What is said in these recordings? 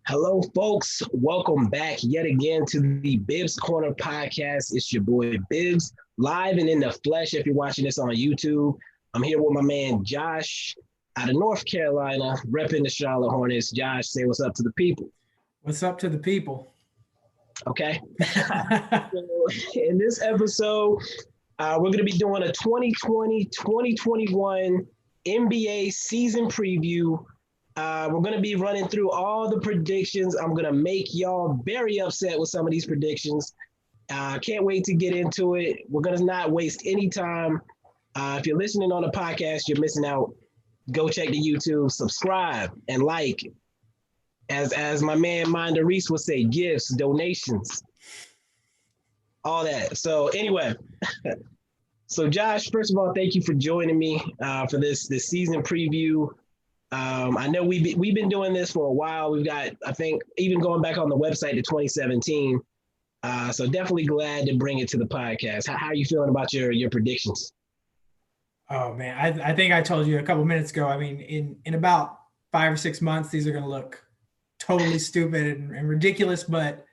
Hello, folks. Welcome back yet again to the Bibbs Corner podcast. It's your boy Bibbs, live and in the flesh. If you're watching this on YouTube, I'm here with my man Josh out of North Carolina, repping the Charlotte Hornets. Josh, say what's up to the people. What's up to the people? Okay. So in this episode, we're going to be doing a 2020-2021 NBA season preview. We're going to be running through all the predictions. I'm going to make y'all very upset with some of these predictions. Can't wait to get into it. We're going to not waste any time. If you're listening on the podcast, you're missing out. Go check the YouTube, subscribe, and like. As my man Minda Reese would say, gifts, donations, all that. So anyway, so Josh, first of all, thank you for joining me for this season preview. I know we've been doing this for a while. We've got, I think, even going back on the website to 2017. So definitely glad to bring it to the podcast. How are you feeling about your predictions? Oh man, I think I told you a couple minutes ago. I mean, in about 5 or 6 months, these are going to look totally stupid and ridiculous. But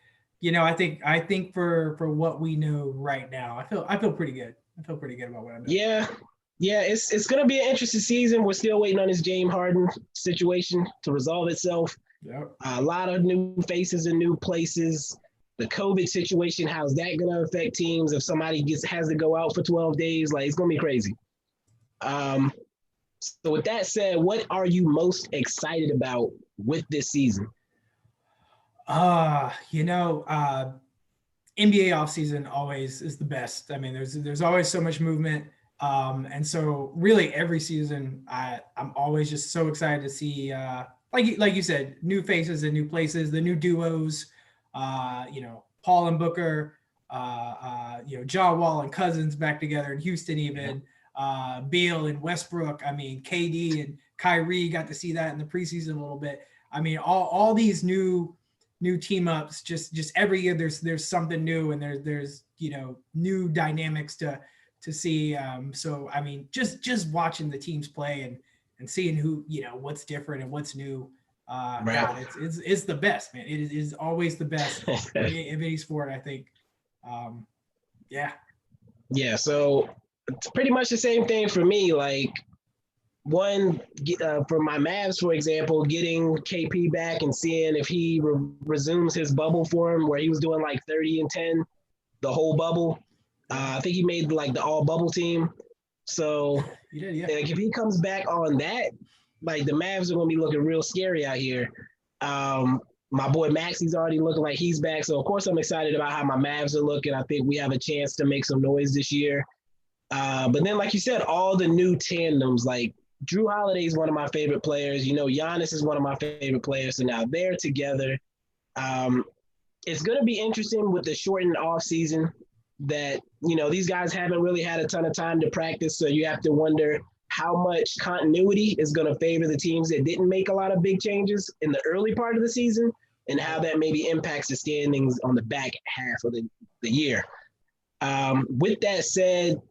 I think for what we know right now, I feel pretty good. I feel pretty good about what I'm doing. Yeah, it's gonna be an interesting season. We're still waiting on this James Harden situation to resolve itself. Yep. A lot of new faces in new places. The COVID situation, how's that gonna affect teams if somebody has to go out for 12 days? Like, it's gonna be crazy. So with that said, what are you most excited about with this season? NBA offseason always is the best. I mean, there's always so much movement. And so really every season I'm always just so excited to see like you said, new faces and new places, the new duos, Paul and Booker, John Wall and Cousins back together in Houston, even Beal and Westbrook. I mean, KD and Kyrie, got to see that in the preseason a little bit. I mean, all these new team ups, just every year there's something new, and there's new dynamics to see. So I mean, just watching the teams play and seeing who what's different and what's new. Right. God, it's the best, man. It is always the best in any sport, I think. Yeah. Yeah, so it's pretty much the same thing for me. Like, for my Mavs, for example, getting KP back and seeing if he resumes his bubble form where he was doing like 30 and 10 the whole bubble. I think he made like the all bubble team. So You did, yeah. like, if he comes back on that, like, the Mavs are going to be looking real scary out here. My boy Maxi's already looking like he's back. So of course I'm excited about how my Mavs are looking. I think we have a chance to make some noise this year. But then, like you said, all the new tandems, like Drew Holiday is one of my favorite players. Giannis is one of my favorite players. So now they're together. It's going to be interesting with the shortened off season that, these guys haven't really had a ton of time to practice. So you have to wonder how much continuity is going to favor the teams that didn't make a lot of big changes in the early part of the season, and how that maybe impacts the standings on the back half of the year. With that said,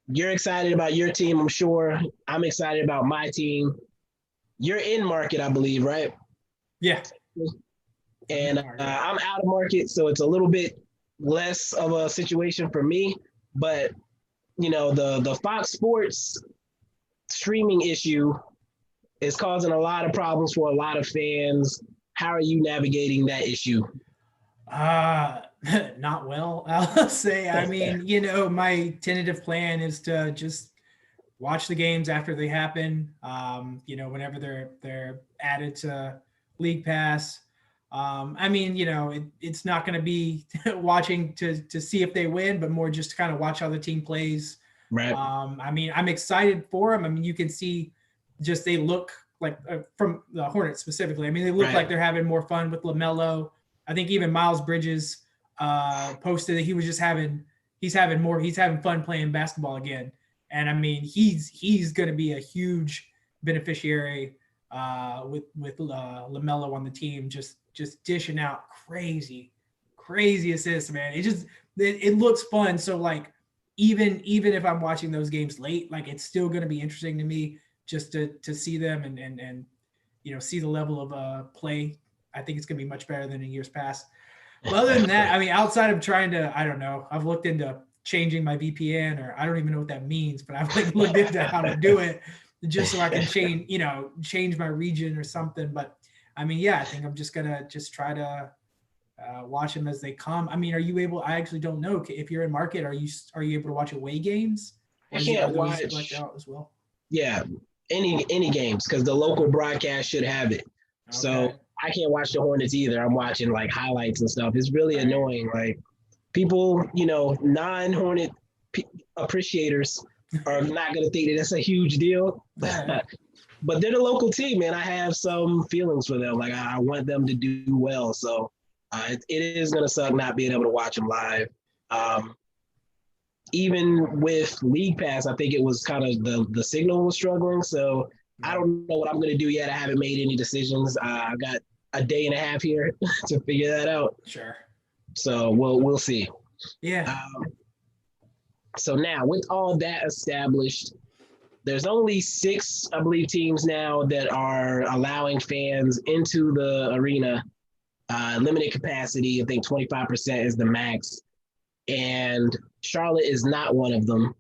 you're excited about your team, I'm sure. I'm excited about my team. You're in market, I believe, right? Yeah. And I'm out of market, so it's a little bit less of a situation for me. But, the Fox Sports streaming issue is causing a lot of problems for a lot of fans. How are you navigating that issue? Not well, I'll say. I mean, my tentative plan is to just watch the games after they happen. Whenever they're added to League Pass. I mean, it's not going to be watching to see if they win, but more just to kind of watch how the team plays. Right. I mean, I'm excited for them. I mean, you can see just they look like from the Hornets specifically. I mean, they look like they're having more fun with LaMelo. I think even Miles Bridges posted that he's having fun playing basketball again. And I mean, he's going to be a huge beneficiary with LaMelo on the team, just dishing out crazy assists, man. It looks fun. So like, even if I'm watching those games late, like, it's still going to be interesting to me just to see them and see the level of play I think it's going to be much better than in years past. But other than that, I mean, outside of trying to, I don't know, I've looked into changing my VPN, or I don't even know what that means, but I've like looked into how to do it just so I can change my region or something. But I mean, yeah, I think I'm just gonna just try to watch them as they come. I mean, are you able? I actually don't know if you're in market. Are you able to watch away games? I can't watch blacked out as well. Yeah, any games because the local broadcast should have it. Okay. So I can't watch the Hornets either. I'm watching like highlights and stuff. It's really annoying. Like people, non-Hornet appreciators are not going to think that that's a huge deal. But they're the local team, and I have some feelings for them. Like I want them to do well. So it is going to suck not being able to watch them live. Even with League Pass, I think it was kind of the signal was struggling. So I don't know what I'm going to do yet. I haven't made any decisions. I've got a day and a half here to figure that out. Sure. So we'll see. Yeah. So now with all that established, there's only 6, I believe, teams now that are allowing fans into the arena. Limited capacity. I think 25% is the max. And Charlotte is not one of them.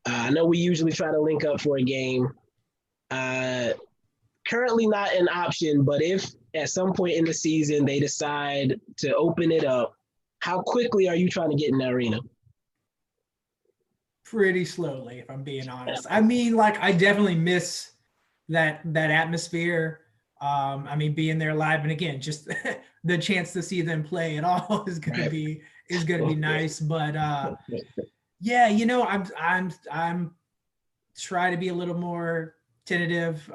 I know we usually try to link up for a game. Currently not an option, but if at some point in the season they decide to open it up, how quickly are you trying to get in the arena? Pretty slowly, if I'm being honest. I mean, like I definitely miss that atmosphere. I mean, being there live, and again, just the chance to see them play at all is gonna be nice. But yeah, I'm trying to be a little more tentative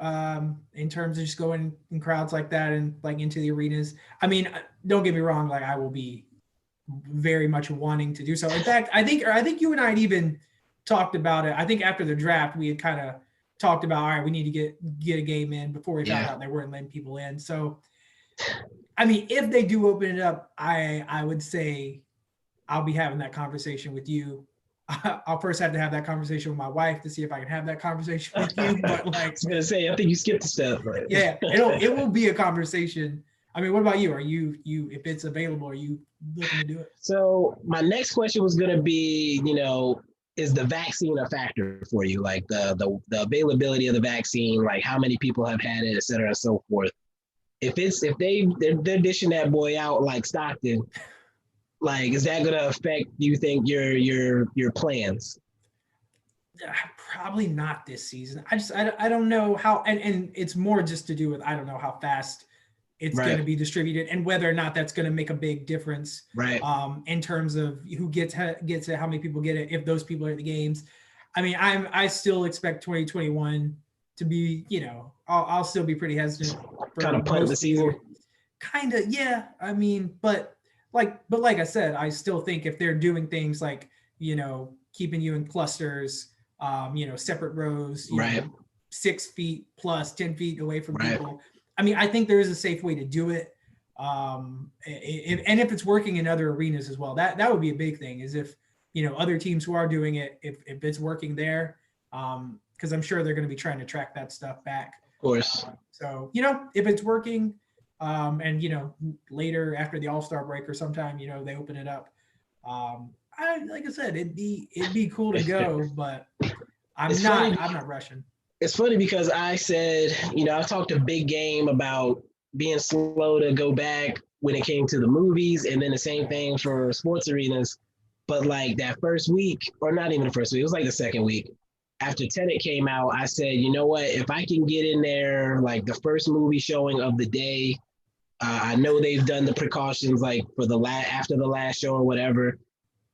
in terms of just going in crowds like that and like into the arenas. I mean, don't get me wrong, like I will be very much wanting to do so. In fact, I think you and I had even talked about it. I think after the draft, we had kind of talked about, all right, we need to get a game in before we found out they weren't letting people in. So, I mean, if they do open it up, I would say I'll be having that conversation with you. I'll first have to have that conversation with my wife to see if I can have that conversation with you. But like, I was gonna say, I think you skipped a step. Right? Yeah, it will be a conversation. I mean, what about you? Are you if it's available, are you looking to do it? So my next question was gonna be, is the vaccine a factor for you? Like the availability of the vaccine, like how many people have had it, et cetera, and so forth. If they're dishing that boy out like Stockton, like is that gonna affect, you think, your plans? Probably not this season. I don't know how, and it's more just to do with I don't know how fast it's going to be distributed and whether or not that's going to make a big difference. Right. In terms of who gets it, how many people get it, if those people are at the games. I mean, I still expect 2021 to be, I'll still be pretty hesitant. Kind of punt the season. Kind of, yeah. I mean, but like I said, I still think if they're doing things like, keeping you in clusters, separate rows, right, 6 feet plus 10 feet away from people. I mean, I think there is a safe way to do it. And if it's working in other arenas as well, that would be a big thing, is if, other teams who are doing it, if it's working there, because I'm sure they're going to be trying to track that stuff back. Of course. So, if it's working, and, later after the All-Star break or sometime, they open it up. Like I said, it'd be cool to go, but I'm not rushing. It's funny because I said, I talked a big game about being slow to go back when it came to the movies, and then the same thing for sports arenas. But like that first week, or not even the first week, it was like the second week after Tenet came out, I said, you know what, if I can get in there, like the first movie showing of the day, I know they've done the precautions like for after the last show or whatever.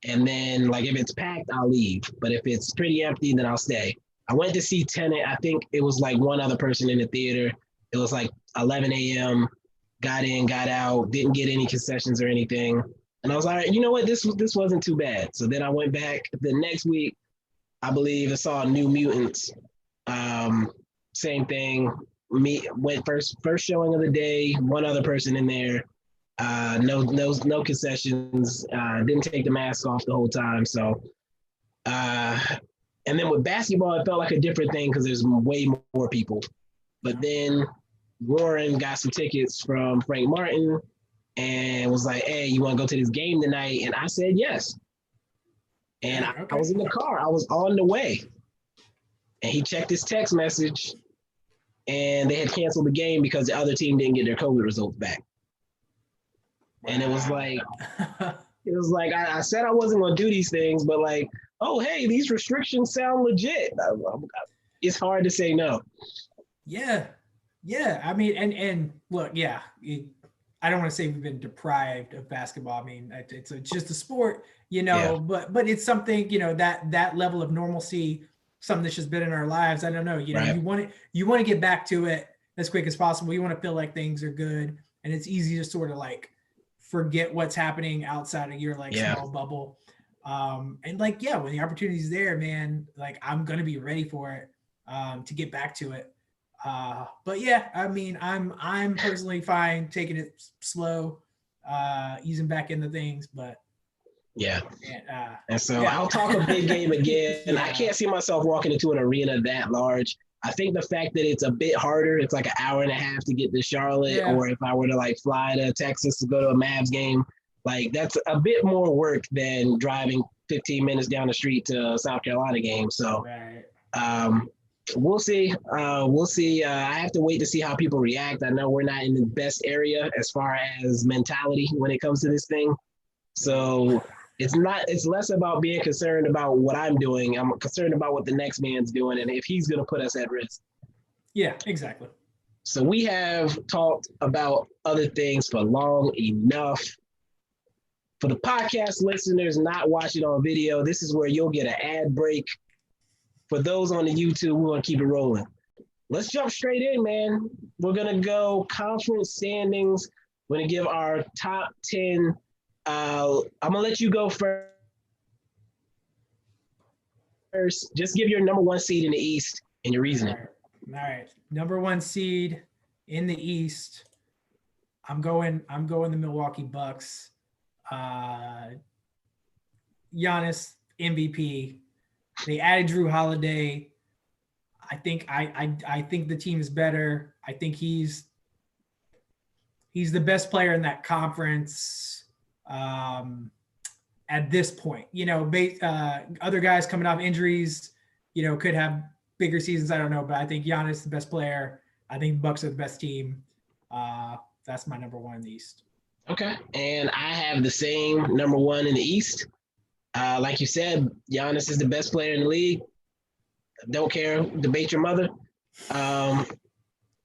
And then like if it's packed, I'll leave. But if it's pretty empty, then I'll stay. I went to see Tenet. I think it was like one other person in the theater. It was like 11 a.m. Got in, got out, didn't get any concessions or anything. And I was like, you know what, this wasn't too bad. So then I went back the next week. I believe I saw New Mutants. Same thing. Went first showing of the day. One other person in there. No concessions. Didn't take the mask off the whole time. So. And then with basketball, it felt like a different thing because there's way more people. But then Warren got some tickets from Frank Martin and was like, hey, you want to go to this game tonight? And I said yes. And I was in the car. I was on the way. And he checked his text message, and they had canceled the game because the other team didn't get their COVID results back. Wow. And it was like I said I wasn't going to do these things, but like, oh, hey, these restrictions sound legit. It's hard to say no. Yeah. I mean, and look, yeah, I don't want to say we've been deprived of basketball. I mean, it's just a sport, but it's something, that level of normalcy, something that's just been in our lives. I don't know, right. you want to get back to it as quick as possible. You want to feel like things are good, and it's easy to sort of like forget what's happening outside of your small bubble. And when the opportunity is there, man, like I'm going to be ready for it, to get back to it. But yeah, I mean, I'm personally fine taking it slow, easing back into things, but yeah. And so I'll talk a big game again. Yeah. I can't see myself walking into an arena that large. I think the fact that it's a bit harder, it's like an hour and a half to get to Charlotte, or if I were to like fly to Texas to go to a Mavs game, like that's a bit more work than driving 15 minutes down the street to a South Carolina game. So, we'll see. I have to wait to see how people react. I know we're not in the best area as far as mentality when it comes to this thing. So it's less about being concerned about what I'm doing. I'm concerned about what the next man's doing and if he's going to put us at risk. Yeah, exactly. So we have talked about other things for long enough. For the podcast listeners not watching on video, this is where you'll get an ad break. For those on the YouTube, we're going to keep it rolling. Let's jump straight in, man. We're going to go conference standings. We're going to give our top 10. I'm going to let you go first. Just give your number one seed in the East and your reasoning. All right. Number one seed in the East. I'm going the Milwaukee Bucks. Giannis, MVP. They added Drew Holiday. I think the team is better. I think he's the best player in that conference at this point. Other guys coming off injuries, could have bigger seasons. I don't know, but I think Giannis is the best player. I think Bucks are the best team. That's my number one in the East. Okay, and I have the same number one in the East. Like you said, Giannis is the best player in the league. Don't care. Debate your mother.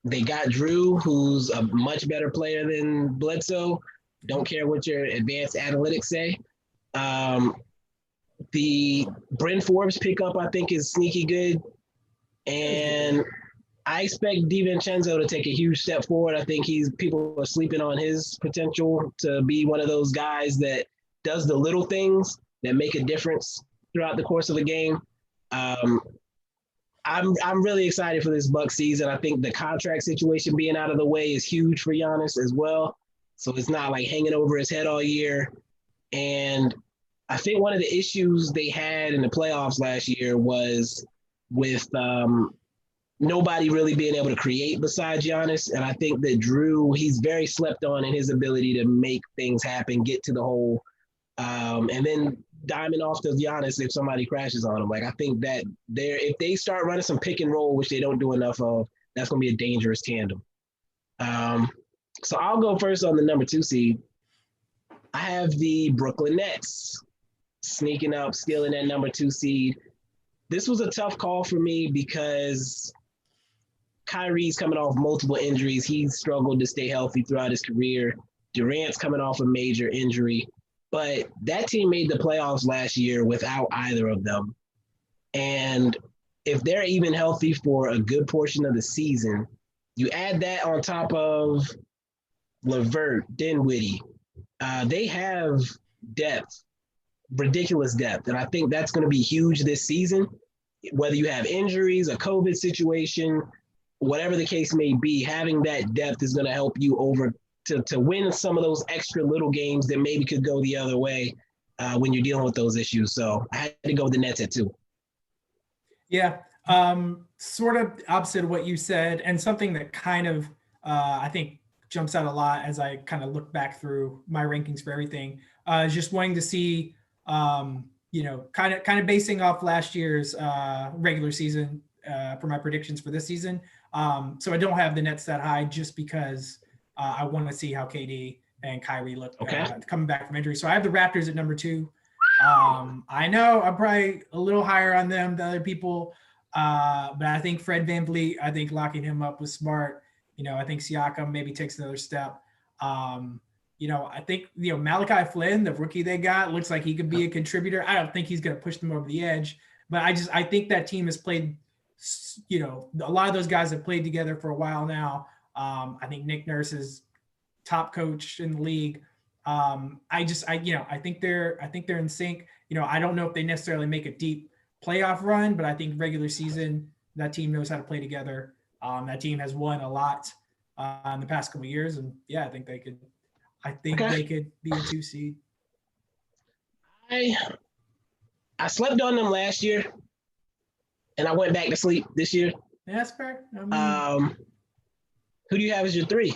They got Drew, who's a much better player than Bledsoe. Don't care what your advanced analytics say. The Bryn Forbes pickup, I think, is sneaky good. And I expect DiVincenzo to take a huge step forward. I think people are sleeping on his potential to be one of those guys that does the little things that make a difference throughout the course of the game. I'm really excited for this Bucks season. I think the contract situation being out of the way is huge for Giannis as well. So it's not like hanging over his head all year. And I think one of the issues they had in the playoffs last year was with nobody really being able to create besides Giannis. And I think that Drew, he's very slept on in his ability to make things happen, get to the hole, and then diamond off to Giannis if somebody crashes on him. Like, I think that if they start running some pick and roll, which they don't do enough of, that's going to be a dangerous tandem. So I'll go first on the number 2 seed. I have the Brooklyn Nets sneaking up, stealing that number 2 seed. This was a tough call for me because Kyrie's coming off multiple injuries. He's struggled to stay healthy throughout his career. Durant's coming off a major injury. But that team made the playoffs last year without either of them. And if they're even healthy for a good portion of the season, you add that on top of LeVert, Dinwiddie. They have depth, ridiculous depth. And I think that's going to be huge this season. Whether you have injuries, a COVID situation, whatever the case may be, having that depth is going to help you to win some of those extra little games that maybe could go the other way when you're dealing with those issues. So I had to go with the Nets at 2. Yeah, sort of opposite of what you said, and something that kind of I think jumps out a lot as I kind of look back through my rankings for everything. Just wanting to see, kind of basing off last year's regular season for my predictions for this season. So I don't have the Nets that high just because I want to see how KD and Kyrie look coming back from injury. So I have the Raptors at number 2. I know I'm probably a little higher on them than other people, but I think Fred VanVleet, I think locking him up was smart. I think Siakam maybe takes another step. I think, Malachi Flynn, the rookie they got, looks like he could be a contributor. I don't think he's going to push them over the edge, but I think that team has played, a lot of those guys have played together for a while now. I think Nick Nurse is top coach in the league. I think they're in sync. I don't know if they necessarily make a deep playoff run, but I think regular season, that team knows how to play together. That team has won a lot in the past couple of years, and I think they could. They could be a 2 seed. I slept on them last year, and I went back to sleep this year. Yeah, that's fair. Who do you have as your 3?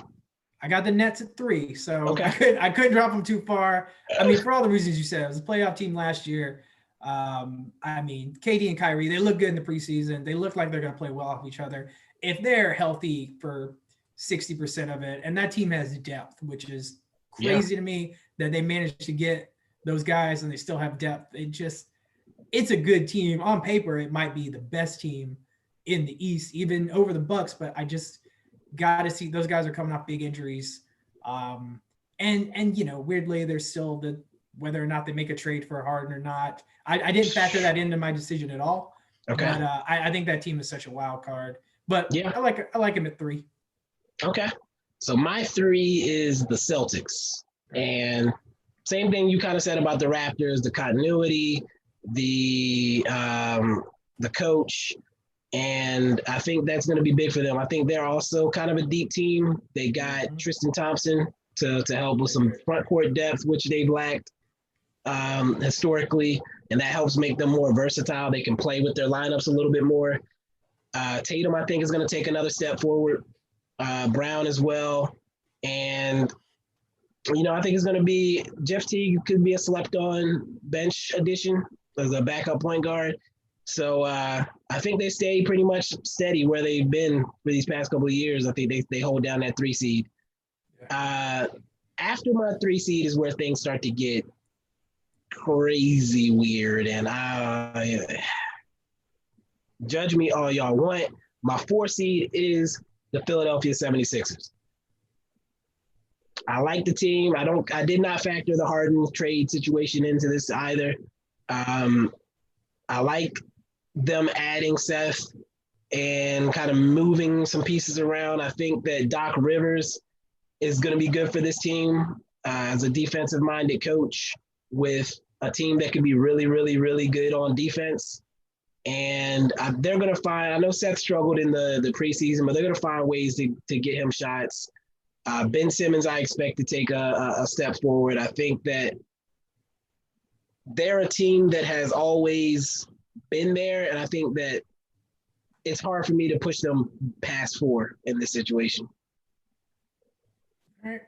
I got the Nets at 3, so I couldn't drop them too far. I mean, for all the reasons you said, it was a playoff team last year. KD and Kyrie, they look good in the preseason. They look like they're going to play well off each other. If they're healthy for 60% of it, and that team has depth, which is crazy to me that they managed to get those guys and they still have depth. It's a good team. On paper, it might be the best team in the East, even over the Bucks, but I just got to see those guys are coming off big injuries. Weirdly, there's still whether or not they make a trade for Harden or not. I didn't factor that into my decision at all. Okay. But I think that team is such a wild card. But I like him at 3. Okay. So my 3 is the Celtics. And same thing you kind of said about the Raptors, the continuity, the coach. And I think that's going to be big for them. I think they're also kind of a deep team. They got Tristan Thompson to help with some front court depth, which they've lacked historically. And that helps make them more versatile. They can play with their lineups a little bit more. Tatum, I think, is going to take another step forward. Brown as well. And, I think it's going to be Jeff Teague could be a slept-on bench addition as a backup point guard. So I think they stay pretty much steady where they've been for these past couple of years. I think they hold down that 3 seed. After my 3 seed is where things start to get crazy weird. And judge me all y'all want. My 4 seed is the Philadelphia 76ers. I like the team. I did not factor the Harden trade situation into this either. I like them adding Seth and kind of moving some pieces around. I think that Doc Rivers is going to be good for this team as a defensive-minded coach with a team that can be really, really, really good on defense. And they're going to find – I know Seth struggled in the preseason, but they're going to find ways to get him shots. Ben Simmons, I expect to take a step forward. I think that they're a team that has always been there, and I think that it's hard for me to push them past 4 in this situation. All right.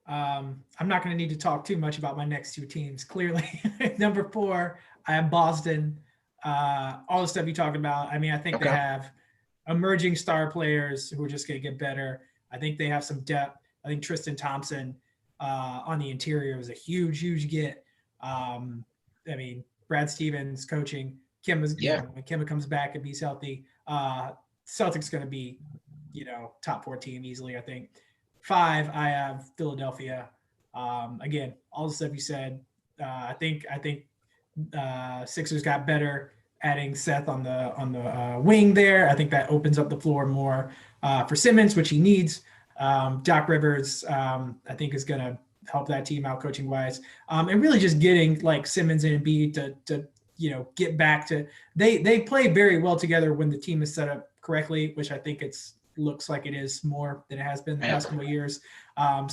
I'm not going to need to talk too much about my next 2 teams. Clearly, number 4, I have Boston. All the stuff you talked about. I mean, I think they have emerging star players who are just going to get better. I think they have some depth. I think Tristan Thompson on the interior was a huge, huge get. Brad Stevens coaching. Kemba's, when Kemba comes back and he's healthy, Celtics going to be, top 4 team easily, I think. 5, I have Philadelphia. Again, all the stuff you said. I think Sixers got better adding Seth on the wing there. I think that opens up the floor more for Simmons, which he needs. Doc Rivers, I think, is going to help that team out coaching wise, and really just getting like Simmons and Embiid to get back to they play very well together when the team is set up correctly, which I think looks like it is more than it has been the past couple of years. I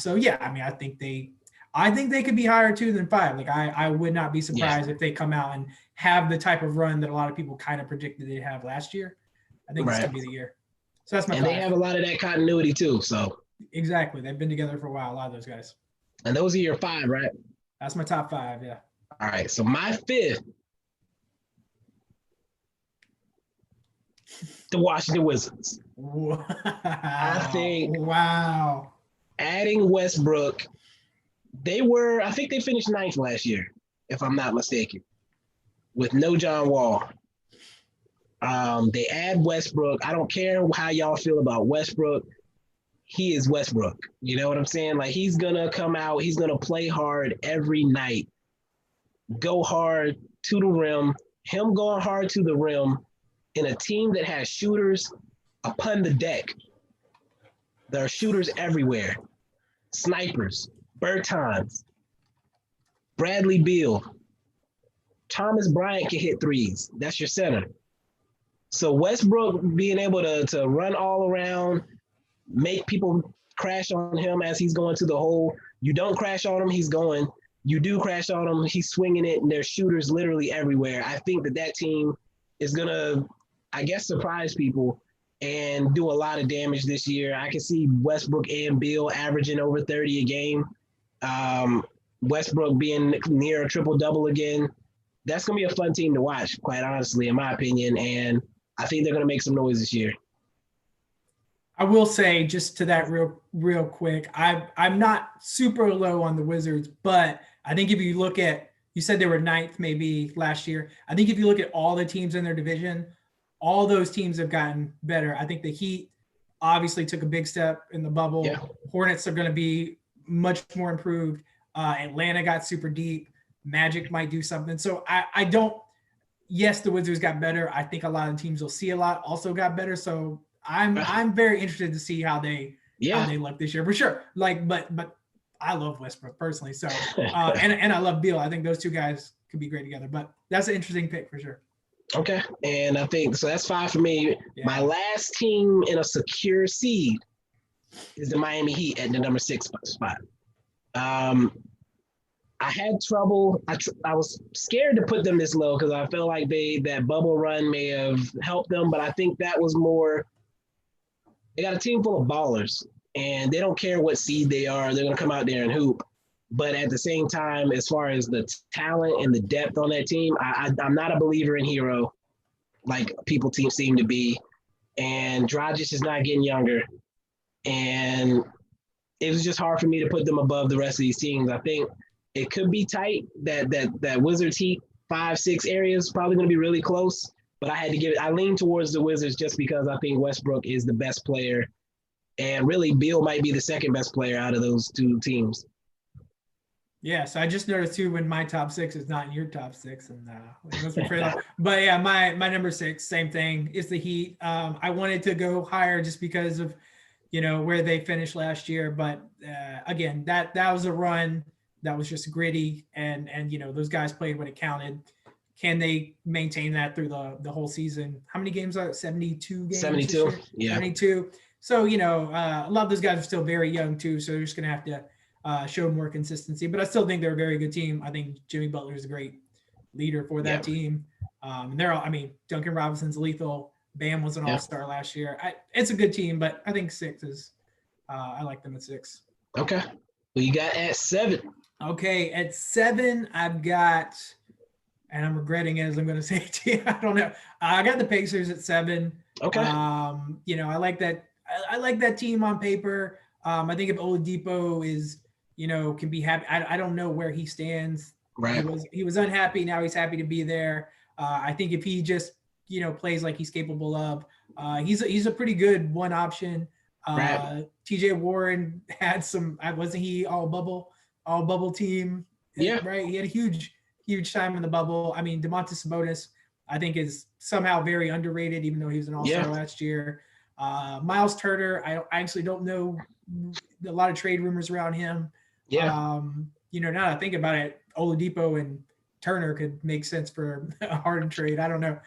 think they could be higher too than 5. Like I would not be surprised if they come out and have the type of run that a lot of people kind of predicted they'd have last year. I think it's gonna be the year. So that's my And 5. they have a lot of that continuity too. So Exactly. They've been together for a while, a lot of those guys. and those are your 5, right? That's my top 5, yeah. All right. So my 5th, the Washington Wizards. Wow. I think Wow. adding Westbrook, I think they finished 9th last year, if I'm not mistaken, with no John Wall. They add Westbrook. I don't care how y'all feel about Westbrook. He is Westbrook. You know what I'm saying? Like, he's going to come out. He's going to play hard every night, go hard to the rim. Him going hard to the rim in a team that has shooters upon the deck. There are shooters everywhere. Snipers, Bertans, Bradley Beal, Thomas Bryant can hit threes. That's your center. So Westbrook being able to run all around, make people crash on him as he's going to the hole. You don't crash on him, he's going. You do crash on him, he's swinging it, and there's shooters literally everywhere. I think that team is going to, I guess, surprise people and do a lot of damage this year. I can see Westbrook and Beal averaging over 30 a game. Westbrook being near a triple-double again. That's going to be a fun team to watch, quite honestly, in my opinion. And I think they're going to make some noise this year. I will say, just to that real quick, I'm not super low on the Wizards, but I think if you look at, you said they were 9th maybe last year. I think if you look at all the teams in their division, all those teams have gotten better. I think the Heat obviously took a big step in the bubble. Yeah. Hornets are going to be much more improved. Atlanta got super deep. Magic might do something. So I don't, yes, the Wizards got better. I think a lot of teams will see a lot also got better. So I'm very interested to see how they look this year for sure. Like, but I love Westbrook personally. So and I love Beal. I think those two guys could be great together. But that's an interesting pick for sure. Okay. And I think so that's 5 for me. Yeah. My last team in a secure seed is the Miami Heat at the number 6 spot. I had trouble. I was scared to put them this low because I felt like that bubble run may have helped them, but I think that was more. They got a team full of ballers, and they don't care what seed they are. They're going to come out there and hoop. But at the same time, as far as the talent and the depth on that team, I'm not a believer in Hero like people seem to be. And Dragic is not getting younger. And it was just hard for me to put them above the rest of these teams. I think it could be tight. That Wizards Heat 5-6 area is probably going to be really close. But I had to give it. I lean towards the Wizards just because I think Westbrook is the best player, and really Beal might be the second best player out of those two teams. Yeah, so I just noticed too when my top 6 is not in your top 6, and but yeah, my number 6, same thing, is the Heat. I wanted to go higher just because of where they finished last year, but again, that was a run that was just gritty, and those guys played when it counted. Can they maintain that through the whole season? How many games are it? 72 games? 72, yeah. 72. So, a lot of those guys are still very young too, so they're just going to have to show more consistency. But I still think they're a very good team. I think Jimmy Butler is a great leader for that team. Duncan Robinson's lethal. Bam was an all-star last year. It's a good team, but I think 6 is I like them at 6. Okay. Who you got at 7? Okay, at 7, I've got – and I'm regretting it as I'm going to say it to you. I don't know. I got the Pacers at 7. Okay. I like that. I like that team on paper. I think if Oladipo is, can be happy. I don't know where he stands. Right. He was unhappy. Now he's happy to be there. I think if he just, plays like he's capable of, he's a pretty good one option. Right. TJ Warren had some, wasn't he all bubble team? Yeah. Right. He had a huge time in the bubble. I mean, Domantas Sabonis, I think, is somehow very underrated, even though he was an all-star last year. Miles Turner, I actually don't know a lot of trade rumors around him. Yeah. Now that I think about it, Oladipo and Turner could make sense for a Harden trade. I don't know.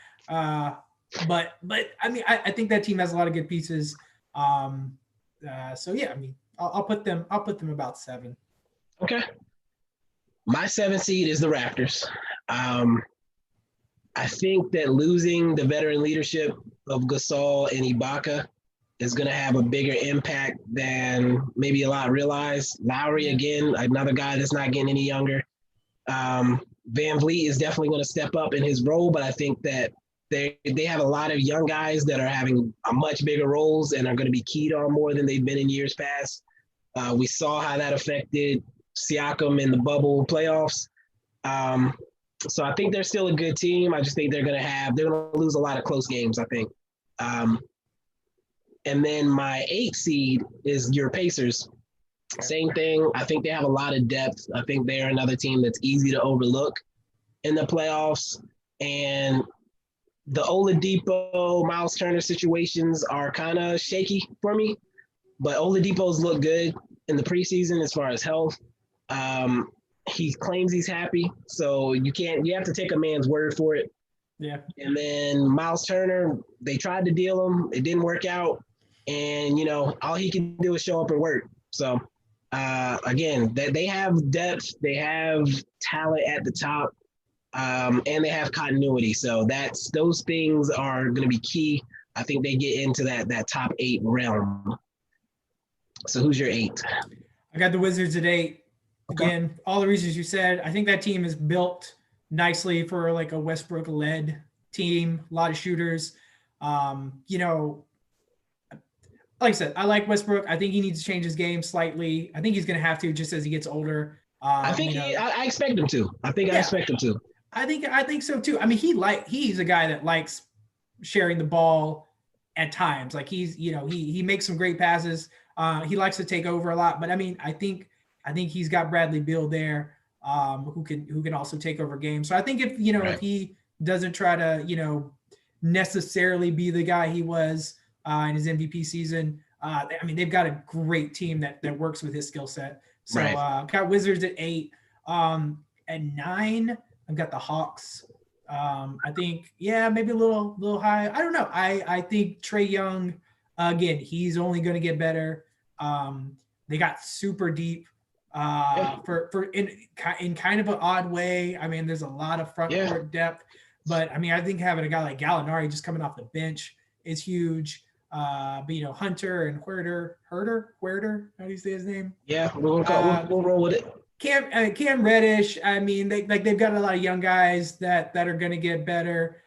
But I mean, I think that team has a lot of good pieces. So yeah, I mean, I'll put them about 7. Okay. My 7th seed is the Raptors. I think that losing the veteran leadership of Gasol and Ibaka is going to have a bigger impact than maybe a lot realize. Lowry, again, another guy that's not getting any younger. Van Vliet is definitely going to step up in his role, but I think that they have a lot of young guys that are having a much bigger roles and are going to be keyed on more than they've been in years past. We saw how that affected Siakam in the bubble playoffs. So I think they're still a good team. I just think they're going to lose a lot of close games, I think. And then my 8th seed is your Pacers. Same thing. I think they have a lot of depth. I think they're another team that's easy to overlook in the playoffs. And the Oladipo, Miles Turner situations are kind of shaky for me. But Oladipo's looked good in the preseason as far as health. He claims he's happy. So you have to take a man's word for it. Yeah. And then Miles Turner, they tried to deal him. It didn't work out. And, all he can do is show up and work. So, again, they have depth. They have talent at the top. And they have continuity. So those things are going to be key. I think they get into that top 8 realm. So who's your 8? I got the Wizards at 8. Again, all the reasons you said. I think that team is built nicely for like a Westbrook-led team. A lot of shooters. Like I said, I like Westbrook. I think he needs to change his game slightly. I think he's going to have to just as he gets older. I think I expect him to. I expect him to. I think so too. I mean, he's a guy that likes sharing the ball at times. Like he makes some great passes. He likes to take over a lot. But I mean, I think he's got Bradley Beal there, who can also take over games. So I think if he doesn't try to necessarily be the guy he was in his MVP season, I mean they've got a great team that works with his skill set. So got Wizards at 8. At 9, I've got the Hawks. I think maybe a little high. I don't know. I think Trae Young, again, he's only going to get better. They got super deep. For in kind of an odd way. I mean, there's a lot of front court depth, but I mean, I think having a guy like Gallinari just coming off the bench is huge. But Hunter and Huerter, how do you say his name? Yeah, we'll roll with it. Cam Reddish. I mean, they've got a lot of young guys that are going to get better.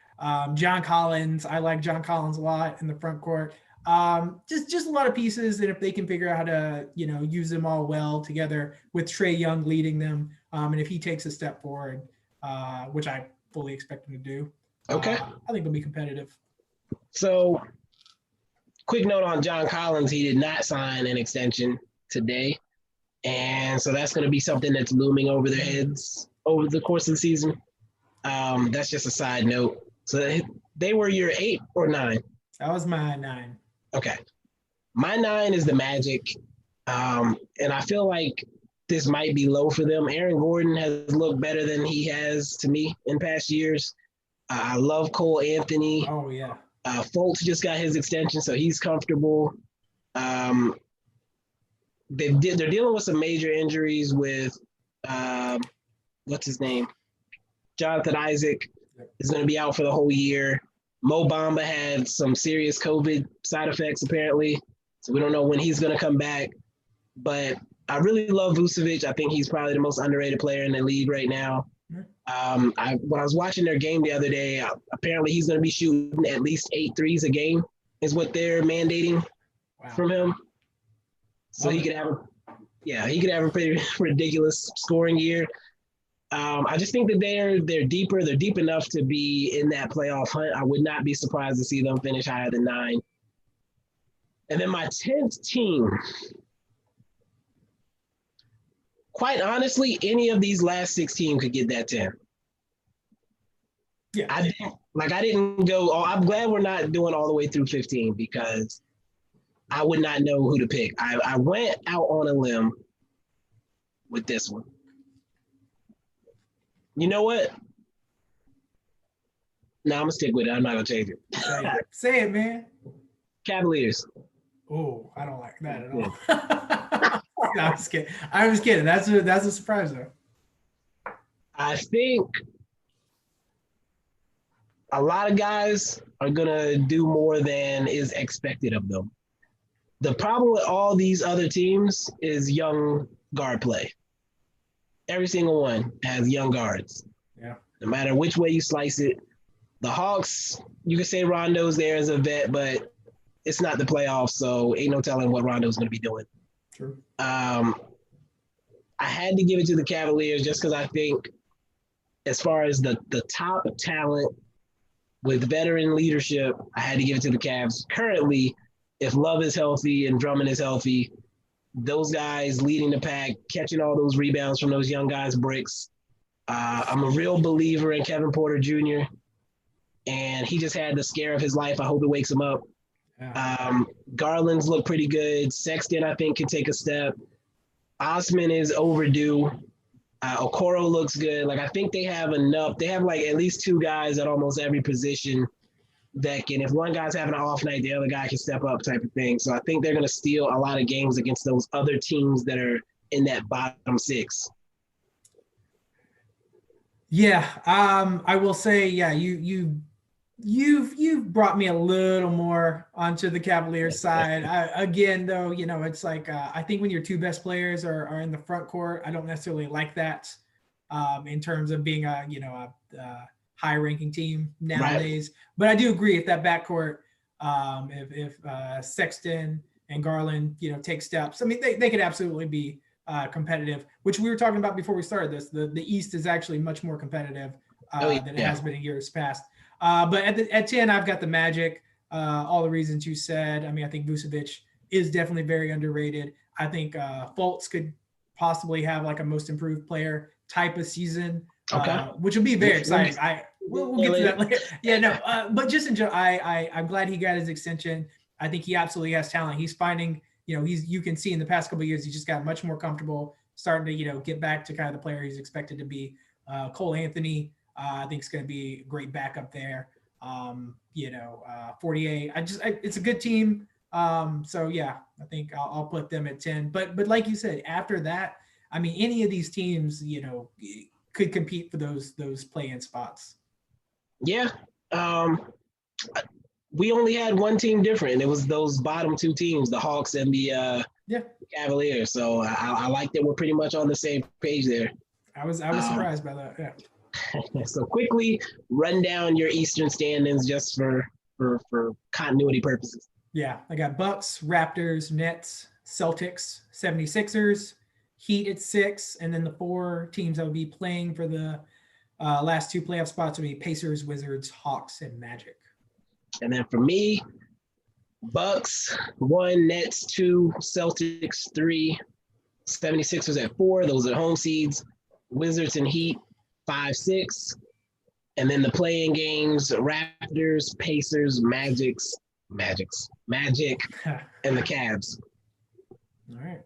John Collins, I like John Collins a lot in the front court. Just a lot of pieces, and if they can figure out how to use them all well together with Trae Young leading them, and if he takes a step forward, which I fully expect him to do, okay, I think they'll be competitive. So, quick note on John Collins: he did not sign an extension today, and so that's going to be something that's looming over their heads over the course of the season. That's just a side note. So they were your 8 or 9? That was my 9. Okay. My 9 is the Magic. And I feel like this might be low for them. Aaron Gordon has looked better than he has to me in past years. I love Cole Anthony. Oh, yeah. Fultz just got his extension, so he's comfortable. They're dealing with some major injuries with, what's his name? Jonathan Isaac is going to be out for the whole year. Mo Bamba had some serious COVID side effects, apparently. So we don't know when he's going to come back. But I really love Vucevic. I think he's probably the most underrated player in the league right now. When I was watching their game the other day, apparently he's going to be shooting at least 8 threes a game is what they're mandating from him. So he could have a pretty ridiculous scoring year. I just think that they're deeper. They're deep enough to be in that playoff hunt. I would not be surprised to see them finish higher than 9. And then my 10th team, quite honestly, any of these last 6 teams could get that 10. Yeah. I didn't go, I'm glad we're not doing all the way through 15 because I would not know who to pick. I went out on a limb with this one. You know what? No, I'm going to stick with it. I'm not going to change it. Say it, man. Cavaliers. Oh, I don't like that at all. No, I'm just kidding. I was kidding. That's a surprise, though. I think a lot of guys are going to do more than is expected of them. The problem with all these other teams is young guard play. Every single one has young guards. Yeah. No matter which way you slice it. The Hawks, you can say Rondo's there as a vet, but it's not the playoffs, so ain't no telling what Rondo's going to be doing. True. I had to give it to the Cavaliers just because I think as far as the top talent with veteran leadership, I had to give it to the Cavs. Currently, if Love is healthy and Drummond is healthy, those guys leading the pack, catching all those rebounds from those young guys' bricks. I'm a real believer in Kevin Porter Jr., and he just had the scare of his life. I hope it wakes him up. Yeah. Garland's look pretty good. Sexton, I think, can take a step. Osman is overdue. Okoro looks good. Like, I think they have enough. They have, like, at least two guys at almost every position that can, if one guy's having an off night, the other guy can step up type of thing. So I think they're going to steal a lot of games against those other teams that are in that bottom six. Yeah, I will say, yeah, you've brought me a little more onto the Cavaliers side. Again, though, you know, it's like I think when your two best players are in the front court, I don't necessarily like that in terms of being a high-ranking team nowadays. Right. But I do agree if that backcourt, if Sexton and Garland, you know, take steps. I mean, they could absolutely be competitive, which we were talking about before we started this. The East is actually much more competitive than it has been in years past. But at 10, I've got the Magic. All the reasons you said. I mean, I think Vucevic is definitely very underrated. I think Fultz could possibly have like a most improved player type of season, which would be very exciting. We'll get to that later. Yeah, no, but just enjoy. I'm glad he got his extension. I think he absolutely has talent. He's finding, you know, you can see in the past couple of years, he just got much more comfortable, starting to, you know, get back to kind of the player he's expected to be. Cole Anthony, I think it's going to be a great backup there. 48. It's a good team. So yeah, I think I'll put them at 10. But like you said, after that, I mean, any of these teams, you know, could compete for those play-in spots. Yeah. We only had one team different, and it was those bottom two teams, the Hawks and the Cavaliers. So I like that we're pretty much on the same page there. I was surprised by that. Yeah. So quickly run down your Eastern standings just for continuity purposes. Yeah, I got Bucks, Raptors, Nets, Celtics, 76ers, Heat at 6, and then the 4 teams that would be playing for the last 2 playoff spots would be Pacers, Wizards, Hawks, and Magic. And then for me, Bucks 1, Nets 2, Celtics 3, 76ers at 4. Those are home seeds. Wizards and Heat 5, 6. And then the play-in games, Raptors, Pacers, Magic, and the Cavs. All right.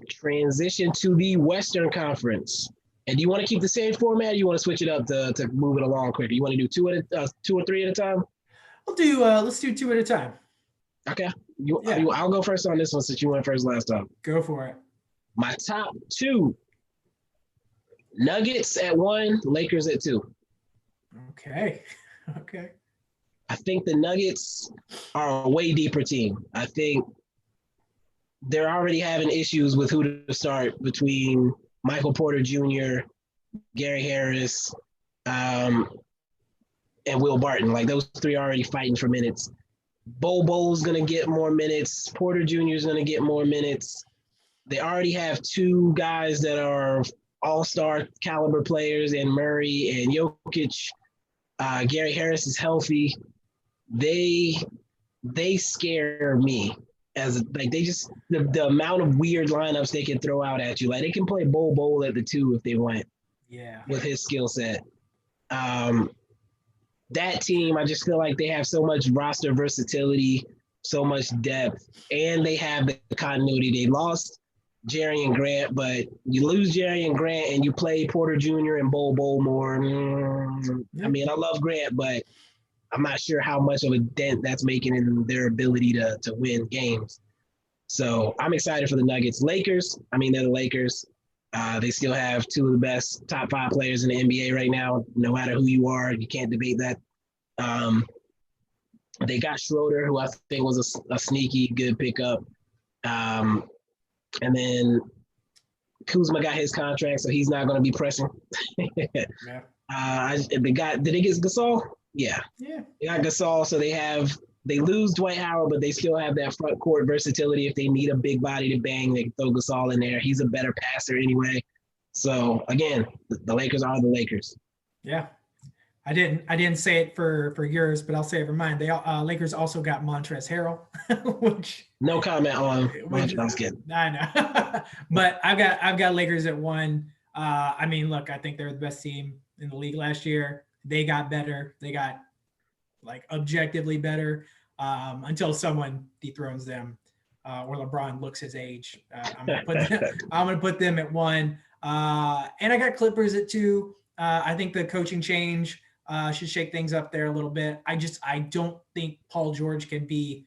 Transition to the Western Conference. And do you want to keep the same format, or you want to switch it up to move it along quicker? You want to do 2 or 3 at a time? Let's do 2 at a time. Okay. I'll go first on this one since you went first last time. Go for it. My top 2. Nuggets at 1, Lakers at 2. Okay. I think the Nuggets are a way deeper team. I think they're already having issues with who to start between Michael Porter Jr., Gary Harris, and Will Barton. Like, those 3 are already fighting for minutes. Bobo's going to get more minutes. Porter Jr. is going to get more minutes. They already have 2 guys that are all-star caliber players, and Murray and Jokic. Gary Harris is healthy. They scare me as like they just the amount of weird lineups they can throw out at you. Like, they can play Bol at the 2 if they want. Yeah. With his skill set. That team, I just feel like they have so much roster versatility, so much depth, and they have the continuity. They lost Jerry and Grant, but you lose Jerry and Grant and you play Porter Jr. and Bol more. I mean, I love Grant, but I'm not sure how much of a dent that's making in their ability to win games. So I'm excited for the Nuggets. Lakers, I mean, they're the Lakers. They still have 2 of the best top 5 players in the NBA right now. No matter who you are, you can't debate that. They got Schroeder, who I think was a sneaky good pickup. And then Kuzma got his contract, so he's not going to be pressing. Yeah. Did they get Gasol? Yeah. Yeah. They got Gasol, so they lose Dwight Howard, but they still have that front court versatility. If they need a big body to bang, they can throw Gasol in there. He's a better passer anyway. So again, the Lakers are the Lakers. Yeah. I didn't say it for yours, but I'll say it for mine. They Lakers also got Montrezl Harrell, which no comment on Montrezl. I know, but I've got Lakers at 1. I mean, look, I think they're the best team in the league last year. They got better. They got like objectively better until someone dethrones them or LeBron looks his age. I'm gonna put them at 1. And I got Clippers at 2. I think the coaching change should shake things up there a little bit. I don't think Paul George can be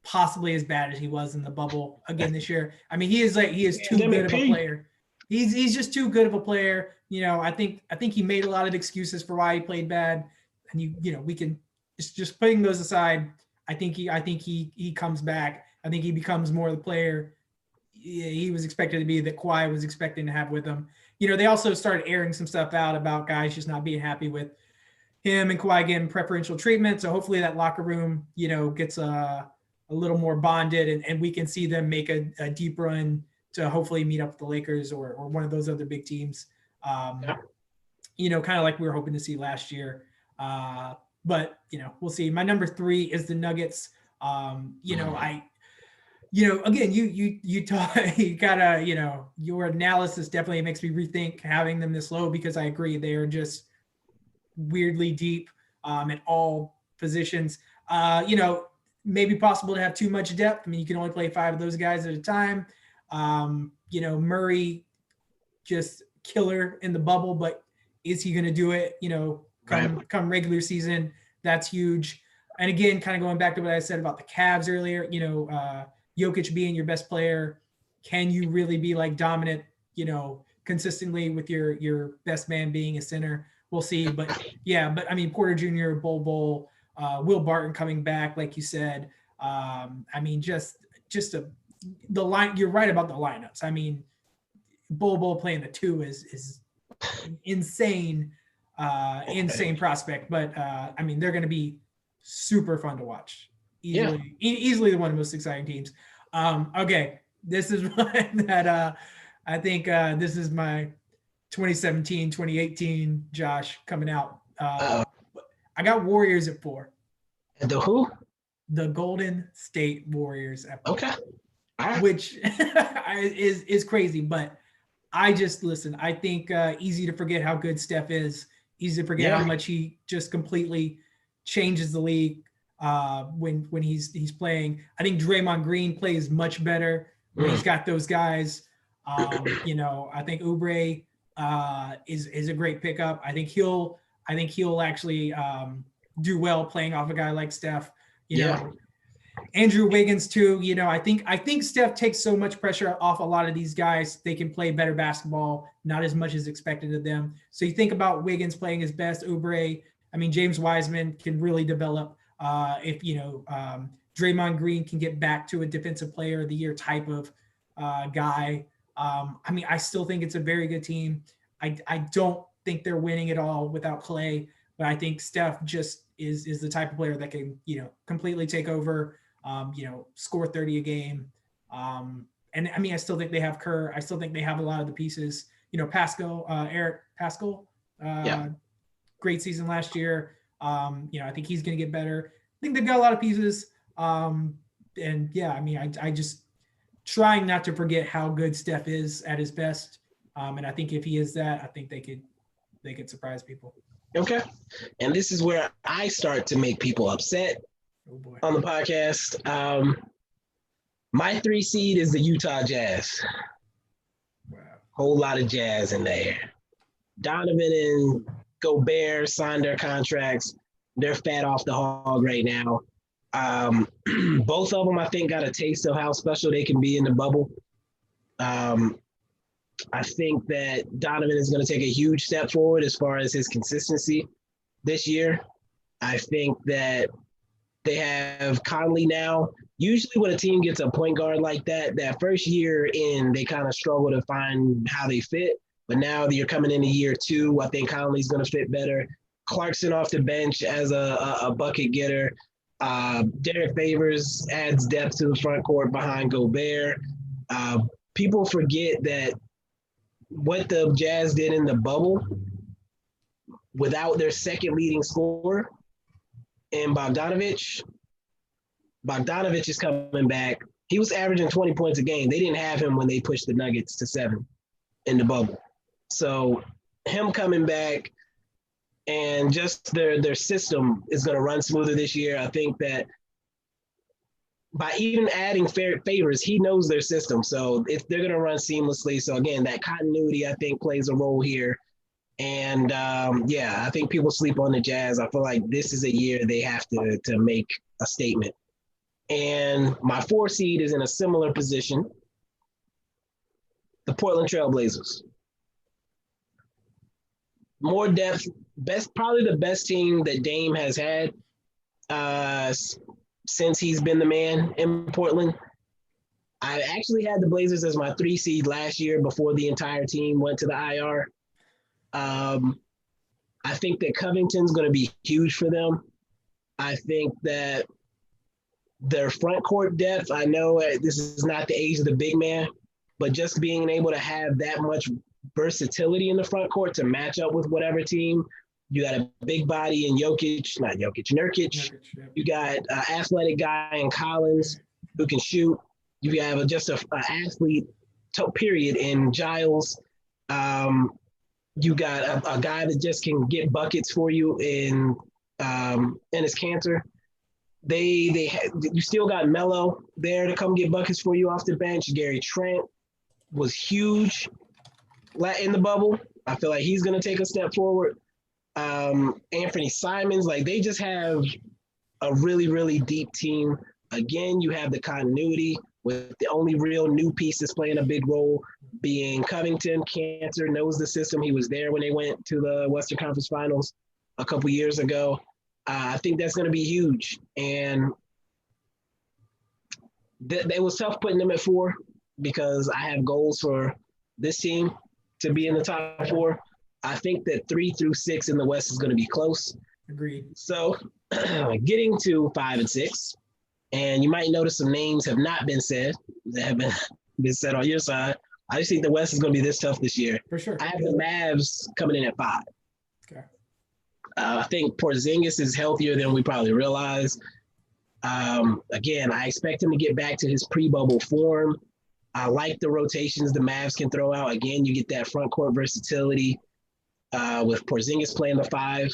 possibly as bad as he was in the bubble again this year. I mean, he is too good of a player. He's just too good of a player. You know, I think he made a lot of excuses for why he played bad, and you know we can just putting those aside. I think he comes back. I think he becomes more the player he was expected to be, that Kawhi was expecting to have with him. You know, they also started airing some stuff out about guys just not being happy with him and Kawhi getting preferential treatment. So hopefully that locker room, you know, gets a little more bonded, and we can see them make a deep run to hopefully meet up with the Lakers or one of those other big teams. You know, kind of like we were hoping to see last year. But, you know, we'll see. My number 3 is the Nuggets. You know, again, you gotta, you know, your analysis definitely makes me rethink having them this low, because I agree they are just weirdly deep at all positions. You know, maybe possible to have too much depth. I mean, you can only play 5 of those guys at a time. You know, Murray just killer in the bubble, but is he going to do it? You know, come regular season, that's huge. And again, kind of going back to what I said about the Cavs earlier, you know, Jokic being your best player, can you really be like dominant, you know, consistently with your best man being a center? We'll see. But yeah, but I mean, Porter Jr., Bol, Will Barton coming back, like you said. I mean, the line. You're right about the lineups. I mean, Bol playing the 2 is insane, insane prospect. But I mean, they're going to be super fun to watch. Easily one of the most exciting teams. Okay, this is one that I think this is my 2017, 2018 Josh coming out. I got Warriors at 4. The who? The Golden State Warriors at 4. Okay. Which is crazy, but I just listen. I think easy to forget how good Steph is. Easy to forget how much he just completely changes the league when he's playing. I think Draymond Green plays much better when he's got those guys. You know, I think Oubre is a great pickup. I think he'll actually do well playing off a guy like Steph. You know, Andrew Wiggins too. You know, I think Steph takes so much pressure off a lot of these guys. They can play better basketball, not as much as expected of them. So you think about Wiggins playing his best, Oubre. I mean, James Wiseman can really develop if, you know, Draymond Green can get back to a defensive player of the year type of guy. I mean, I still think it's a very good team. I don't think they're winning at all without Clay, but I think Steph just is the type of player that can, you know, completely take over, you know, score 30 a game. And I mean, I still think they have Kerr. I still think they have a lot of the pieces, you know, Eric Pascal, great season last year. You know, I think he's going to get better. I think they've got a lot of pieces. And yeah, I mean, I just trying not to forget how good Steph is at his best. And I think if he is that, I think they could surprise people. Okay. And this is where I start to make people upset on the podcast. My 3 seed is the Utah Jazz. Wow. Whole lot of Jazz in there. Donovan and Gobert signed their contracts. They're fat off the hog right now. Both of them, I think, got a taste of how special they can be in the bubble. I think that Donovan is going to take a huge step forward as far as his consistency this year. I think that They have Conley now. Usually, when a team gets a point guard like that, that first year in, they kind of struggle to find how they fit. But now that you're coming into year 2, I think Conley's going to fit better. Clarkson off the bench as a bucket getter. Derek Favors adds depth to the front court behind Gobert. People forget that what the Jazz did in the bubble without their second leading scorer and Bogdanovich is coming back. He was averaging 20 points a game. They didn't have him when they pushed the Nuggets to 7 in the bubble. So him coming back and just their system is going to run smoother this year. I think that by even adding Favors, he knows their system. So if they're going to run seamlessly. So again, that continuity, I think, plays a role here. And I think people sleep on the Jazz. I feel like this is a year they have to make a statement. And my 4 seed is in a similar position. The Portland Trailblazers. More depth, probably the best team that Dame has had since he's been the man in Portland. I actually had the Blazers as my 3 seed last year before the entire team went to the IR. I think that Covington's going to be huge for them. I think that their front court depth, I know this is not the age of the big man, but just being able to have that much versatility in the front court to match up with whatever team. You got a big body in Nurkic. You got an athletic guy in Collins who can shoot. You have just an athlete, period, in Giles. You got a guy that just can get buckets for you in his Cantor. You still got Melo there to come get buckets for you off the bench. Gary Trent was huge in the bubble. I feel like he's going to take a step forward. Anthony Simons, they just have a really, really deep team. Again, you have the continuity with the only real new pieces playing a big role being Covington. Cantor knows the system. He was there when they went to the Western Conference Finals a couple years ago. I think that's going to be huge. And it was tough putting them at 4 because I have goals for this team to be in the top 4. I think that 3 through 6 in the West is going to be close. Agreed. So getting to 5 and 6, and you might notice some names have not been said that have been said on your side. I just think the West is going to be this tough this year. For sure. I have the Mavs coming in at 5. Okay. I think Porzingis is healthier than we probably realize. Again, I expect him to get back to his pre-bubble form. I like the rotations the Mavs can throw out. Again, you get that front court versatility with Porzingis playing the 5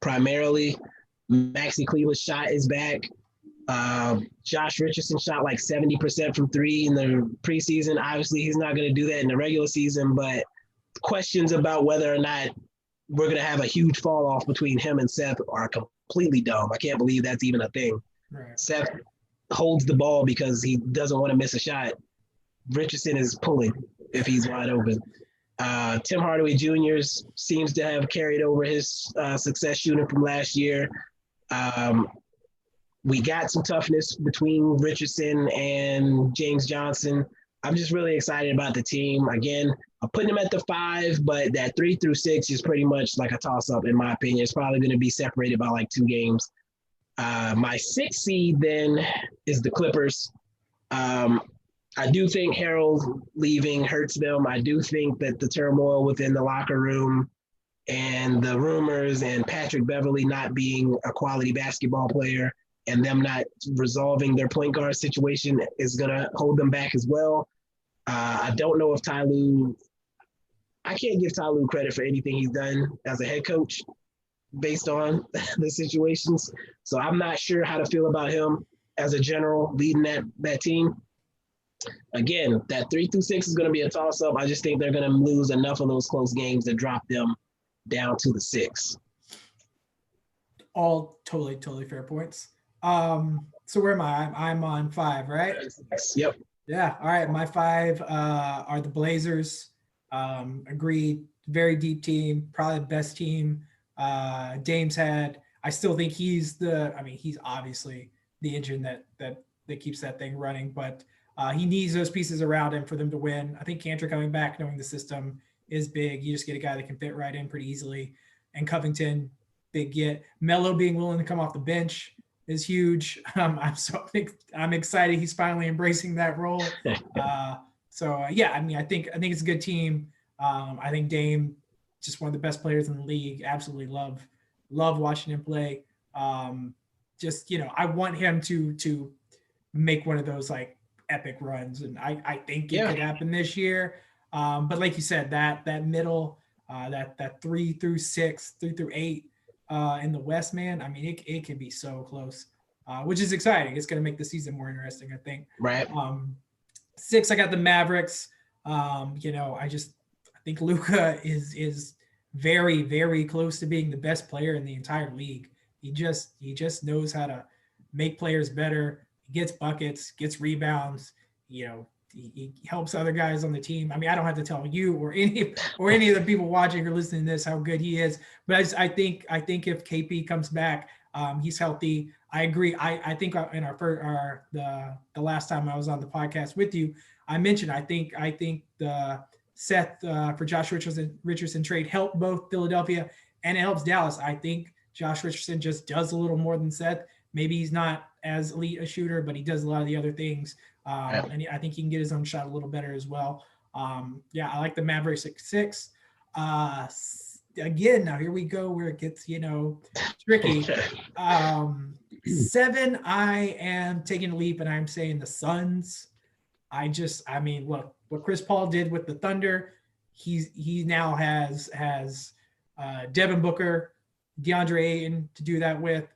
primarily. Maxi Cleaver's shot is back. Josh Richardson shot 70% from 3 in the preseason. Obviously, he's not going to do that in the regular season, but questions about whether or not we're going to have a huge fall off between him and Seth are completely dumb. I can't believe that's even a thing. Right. Seth holds the ball because he doesn't want to miss a shot. Richardson is pulling if he's wide open. Tim Hardaway Jr. seems to have carried over his success shooting from last year. We got some toughness between Richardson and James Johnson. I'm just really excited about the team. Again, I'm putting them at the 5, but that 3 through 6 is pretty much like a toss-up in my opinion. It's probably going to be separated by 2 games. My 6th seed then is the Clippers. I do think Harold leaving hurts them. I do think that the turmoil within the locker room and the rumors and Patrick Beverly not being a quality basketball player and them not resolving their point guard situation is going to hold them back as well. I don't know if I can't give Ty Lue credit for anything he's done as a head coach based on the situations. So I'm not sure how to feel about him as a general leading that team. Again, that 3 through 6 is going to be a toss-up. I just think they're going to lose enough of those close games to drop them down to the 6. All totally fair points. So where am I? I'm on 5, right? Yep. Yeah. All right. My 5 are the Blazers. Agreed. Very deep team, probably the best team Dame's had. I still think he's obviously the engine that keeps that thing running, but he needs those pieces around him for them to win. I think Cantor coming back, knowing the system is big. You just get a guy that can fit right in pretty easily. And Covington, big get. Melo being willing to come off the bench is huge. I'm excited he's finally embracing that role. I think it's a good team. I think Dame, just one of the best players in the league. Absolutely love watching him play. I want him to make one of those like epic runs, and I think it could happen this year. But like you said, that middle, that 3 through 6, 3 through 8 in the West, man. I mean, it can be so close, which is exciting. It's going to make the season more interesting, I think. Right. 6, I got the Mavericks. I think Luka is very, very close to being the best player in the entire league. He just knows how to make players better. He gets buckets, gets rebounds. He helps other guys on the team. I mean, I don't have to tell you or any of the people watching or listening to this how good he is. But I think if KP comes back, he's healthy. I agree. I think in the last time I was on the podcast with you, I mentioned I think the Seth for Josh Richardson trade helped both Philadelphia and it helps Dallas. I think Josh Richardson just does a little more than Seth. Maybe he's not as elite a shooter, but he does a lot of the other things. And I think he can get his own shot a little better as well. I like the Mavericks at 6. Again, now here we go where it gets, tricky. 7, I am taking a leap and I'm saying the Suns. Look, what Chris Paul did with the Thunder, he now has Devin Booker, DeAndre Ayton to do that with.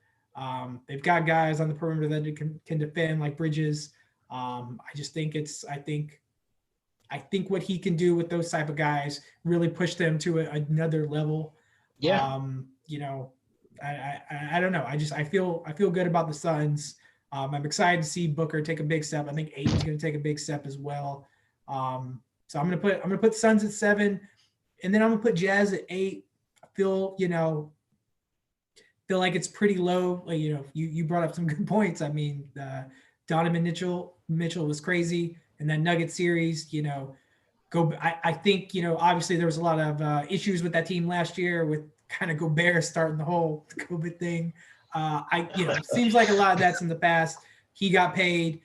They've got guys on the perimeter that can defend like Bridges. I think what he can do with those type of guys really push them to another level. Yeah. I don't know. I feel good about the Suns. I'm excited to see Booker take a big step. I think Ayton's going to take a big step as well. So I'm going to put Suns at 7, and then I'm going to put Jazz at 8. I feel like it's pretty low. Like, you brought up some good points. I mean, Donovan Mitchell was crazy in that Nugget series. I think obviously there was a lot of issues with that team last year with kind of Gobert starting the whole COVID thing. It seems like a lot of that's in the past. He got paid.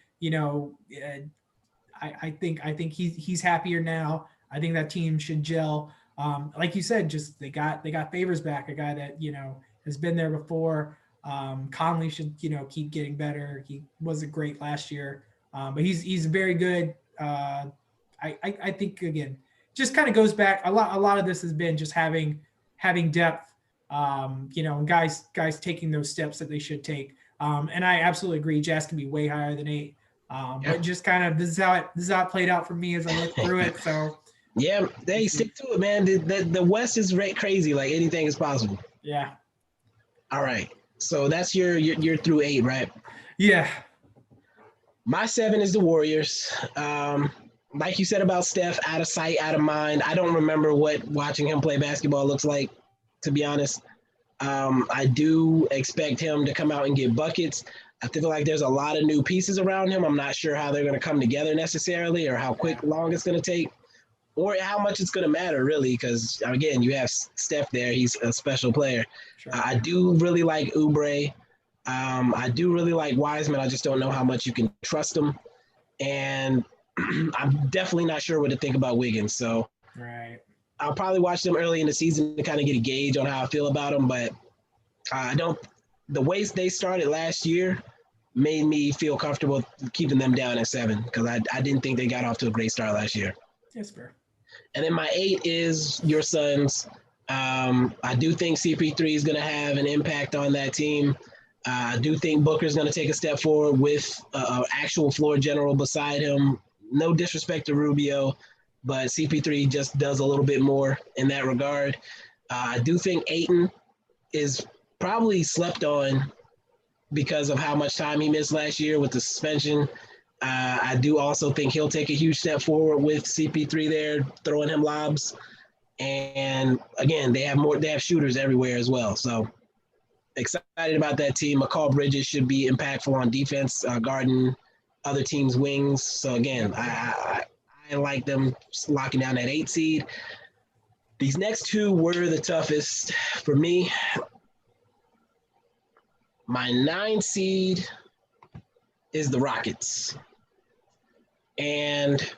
I think he's happier now. I think that team should gel. Like you said, just they got Favors back, a guy that has been there before. Conley should keep getting better. He wasn't great last year, but he's very good. I think again, just kind of goes back. A lot of this has been just having depth. And guys taking those steps that they should take. And I absolutely agree. Jazz can be way higher than 8. But just kind of this is how it played out for me as I looked through it. So yeah, they stick to it, man. The West is crazy. Like anything is possible. Yeah. All right. So that's your through 8, right? Yeah. My 7 is the Warriors. Like you said about Steph, out of sight, out of mind. I don't remember what watching him play basketball looks like, to be honest. I do expect him to come out and get buckets. I feel like there's a lot of new pieces around him. I'm not sure how they're going to come together necessarily, or how long it's going to take, or how much it's going to matter, really, because, again, you have Steph there. He's a special player. Sure. I do really like Oubre. I do really like Wiseman. I just don't know how much you can trust him. And I'm definitely not sure what to think about Wiggins. So right. I'll probably watch them early in the season to kind of get a gauge on how I feel about them. But the way they started last year made me feel comfortable keeping them down at 7, because I didn't think they got off to a great start last year. That's fair. And then my 8 is your Suns. I do think CP3 is going to have an impact on that team. I do think Booker's going to take a step forward with an actual floor general beside him. No disrespect to Rubio, but CP3 just does a little bit more in that regard. I do think Ayton is probably slept on because of how much time he missed last year with the suspension. I do also think he'll take a huge step forward with CP3 there, throwing him lobs. And again, they have shooters everywhere as well. So excited about that team. McCall Bridges should be impactful on defense, guarding other teams' wings. So again, I like them locking down that 8 seed. These next two were the toughest for me. My 9 seed is the Rockets. And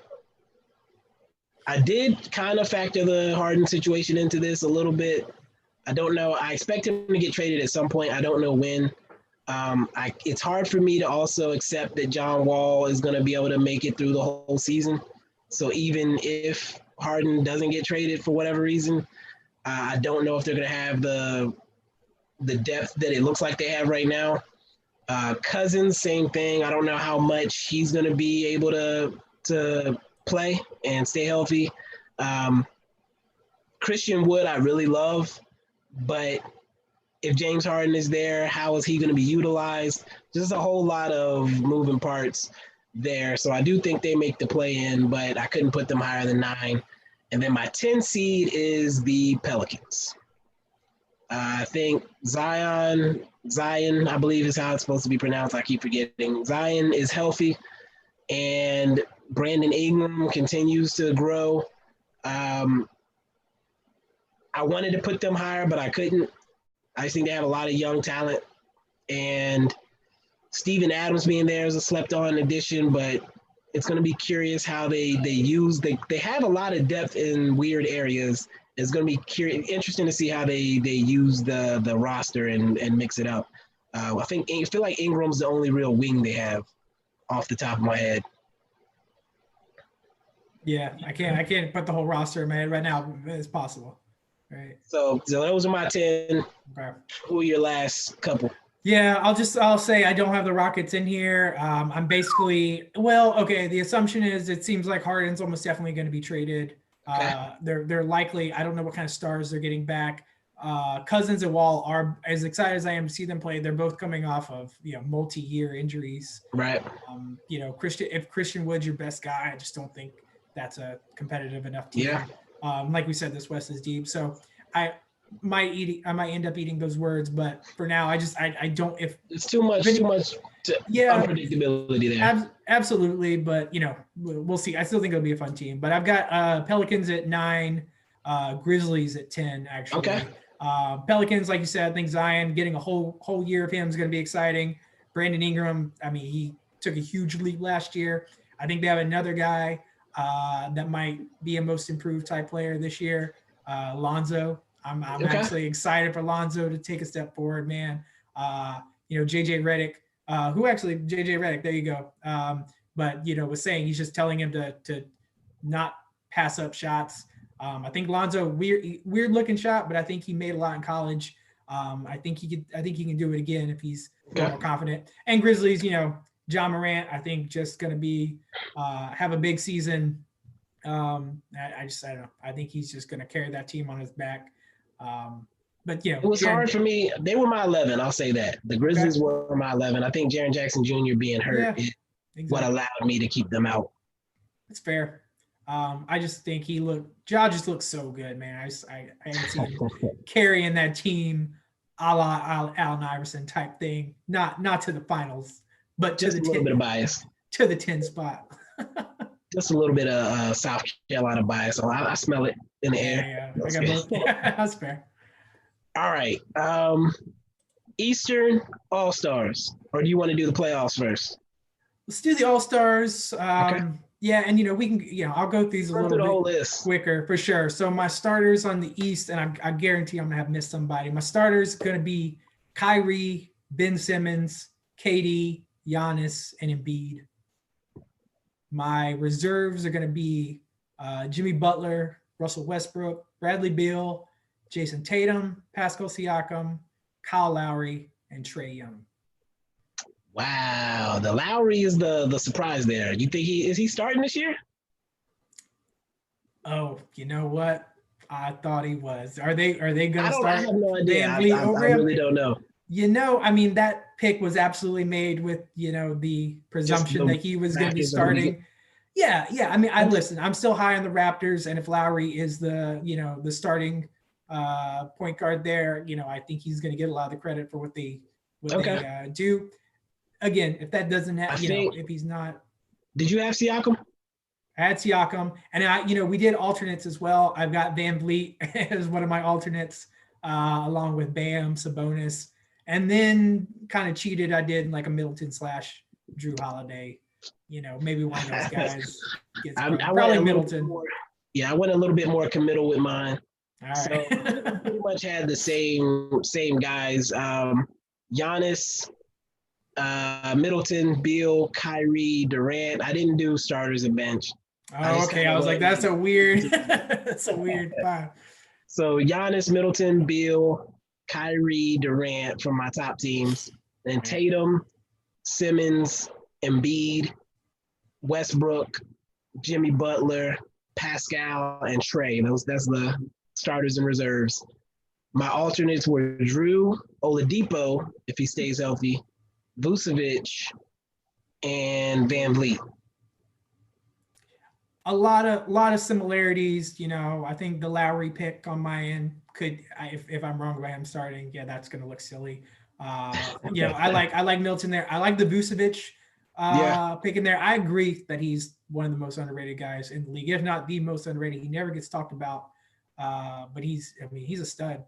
I did kind of factor the Harden situation into this a little bit. I don't know. I expect him to get traded at some point. I don't know when. It's hard for me to also accept that John Wall is going to be able to make it through the whole season. So even if Harden doesn't get traded for whatever reason, I don't know if they're going to have the depth that it looks like they have right now. Cousins, same thing. I don't know how much he's going to be able to play and stay healthy. Christian Wood, I really love, but if James Harden is there, how is he going to be utilized? Just a whole lot of moving parts there. So I do think they make the play in, but I couldn't put them higher than 9. And then my 10 seed is the Pelicans. I think Zion, I believe is how it's supposed to be pronounced. I keep forgetting. Zion is healthy, and Brandon Ingram continues to grow. I wanted to put them higher, but I couldn't. I just think they have a lot of young talent, and Steven Adams being there is a slept-on addition, but it's going to be curious how they have a lot of depth in weird areas. It's going to be interesting to see how they use the roster and mix it up. I feel like Ingram's the only real wing they have off the top of my head. Yeah, I can't put the whole roster in my head right now as possible. Right. So those are my 10. Okay. Who are your last couple? Yeah, I'll say I don't have the Rockets in here. I'm basically the assumption is it seems like Harden's almost definitely going to be traded. Okay. They're likely, I don't know what kind of stars they're getting back. Cousins and Wall are, as excited as I am to see them play, they're both coming off of multi-year injuries. Right. If Christian Wood's your best guy, I just don't think that's a competitive enough team. Yeah. Like we said, this West is deep. So I might end up eating those words, but for now, I don't. If it's too much unpredictability there. Absolutely, but we'll see. I still think it'll be a fun team. But I've got Pelicans at 9, Grizzlies at 10. Actually, okay. Pelicans, like you said, I think Zion getting a whole year of him is going to be exciting. Brandon Ingram, I mean, he took a huge leap last year. I think they have another guy that might be a most improved type player this year, Lonzo. I'm actually excited for Lonzo to take a step forward, man. JJ Redick, JJ Redick, there you go. But was saying he's just telling him to not pass up shots. I think Lonzo, weird looking shot, but I think he made a lot in college. I think he can do it again if he's more confident. And Grizzlies, John Morant, I think just going to be have a big season. I don't know. I think he's just going to carry that team on his back. But it was hard for me. They were my 11. I'll say that the Grizzlies were my 11. I think Jaren Jackson Jr. being hurt is what allowed me to keep them out. It's fair. I just think Ja just looks so good, man. I haven't seen him carrying that team a la Allen Iverson type thing. Not to the finals, but just a little bit of bias to the 10 spot. Just a little bit of South Carolina bias. So I smell it in the air. Yeah. I got both. That's fair. All right. Eastern All-Stars, or do you want to do the playoffs first? Let's do the All-Stars. Okay. Yeah, and we can. I'll go through these a little bit quicker for sure. So my starters on the East, and I guarantee I'm gonna have missed somebody. My starters gonna be Kyrie, Ben Simmons, KD, Giannis, and Embiid. My reserves are gonna be Jimmy Butler, Russell Westbrook, Bradley Beal, Jason Tatum, Pascal Siakam, Kyle Lowry, and Trae Young. Wow, the Lowry is the surprise there. You think is he starting this year? Oh, you know what? I thought he was. Are they going to start? I have no idea. I really don't know. I mean, that pick was absolutely made with the presumption that he was going to be starting. Yeah. I mean, listen. I'm still high on the Raptors, and if Lowry is the starting point guard there. You know, I think he's going to get a lot of the credit for what they do. Again, if that doesn't happen, if he's not. Did you have Siakam? I had Siakam, and we did alternates as well. I've got Van Vliet as one of my alternates, along with Bam, Sabonis, and then kind of cheated. I did like a Middleton / Drew Holiday. You know, maybe one of those guys gets probably Middleton. I went a little bit more committal with mine. All right. So pretty much had the same guys. Giannis, Middleton, Beal, Kyrie, Durant. I didn't do starters and bench. Oh, okay. I was like, that's a weird five. So Giannis, Middleton, Beal, Kyrie, Durant from my top teams. Then Tatum, Simmons, Embiid, Westbrook, Jimmy Butler, Pascal, and Trey. That's the starters and reserves. My alternates were Drew, Oladipo, if he stays healthy, Vucevic, and Van Vliet. A lot of similarities. You know, I think the Lowry pick on my end if I'm wrong by him starting, that's going to look silly. I like Milton there. I like the Vucevic pick in there. I agree that he's one of the most underrated guys in the league, if not the most underrated. He never gets talked about, but he's a stud.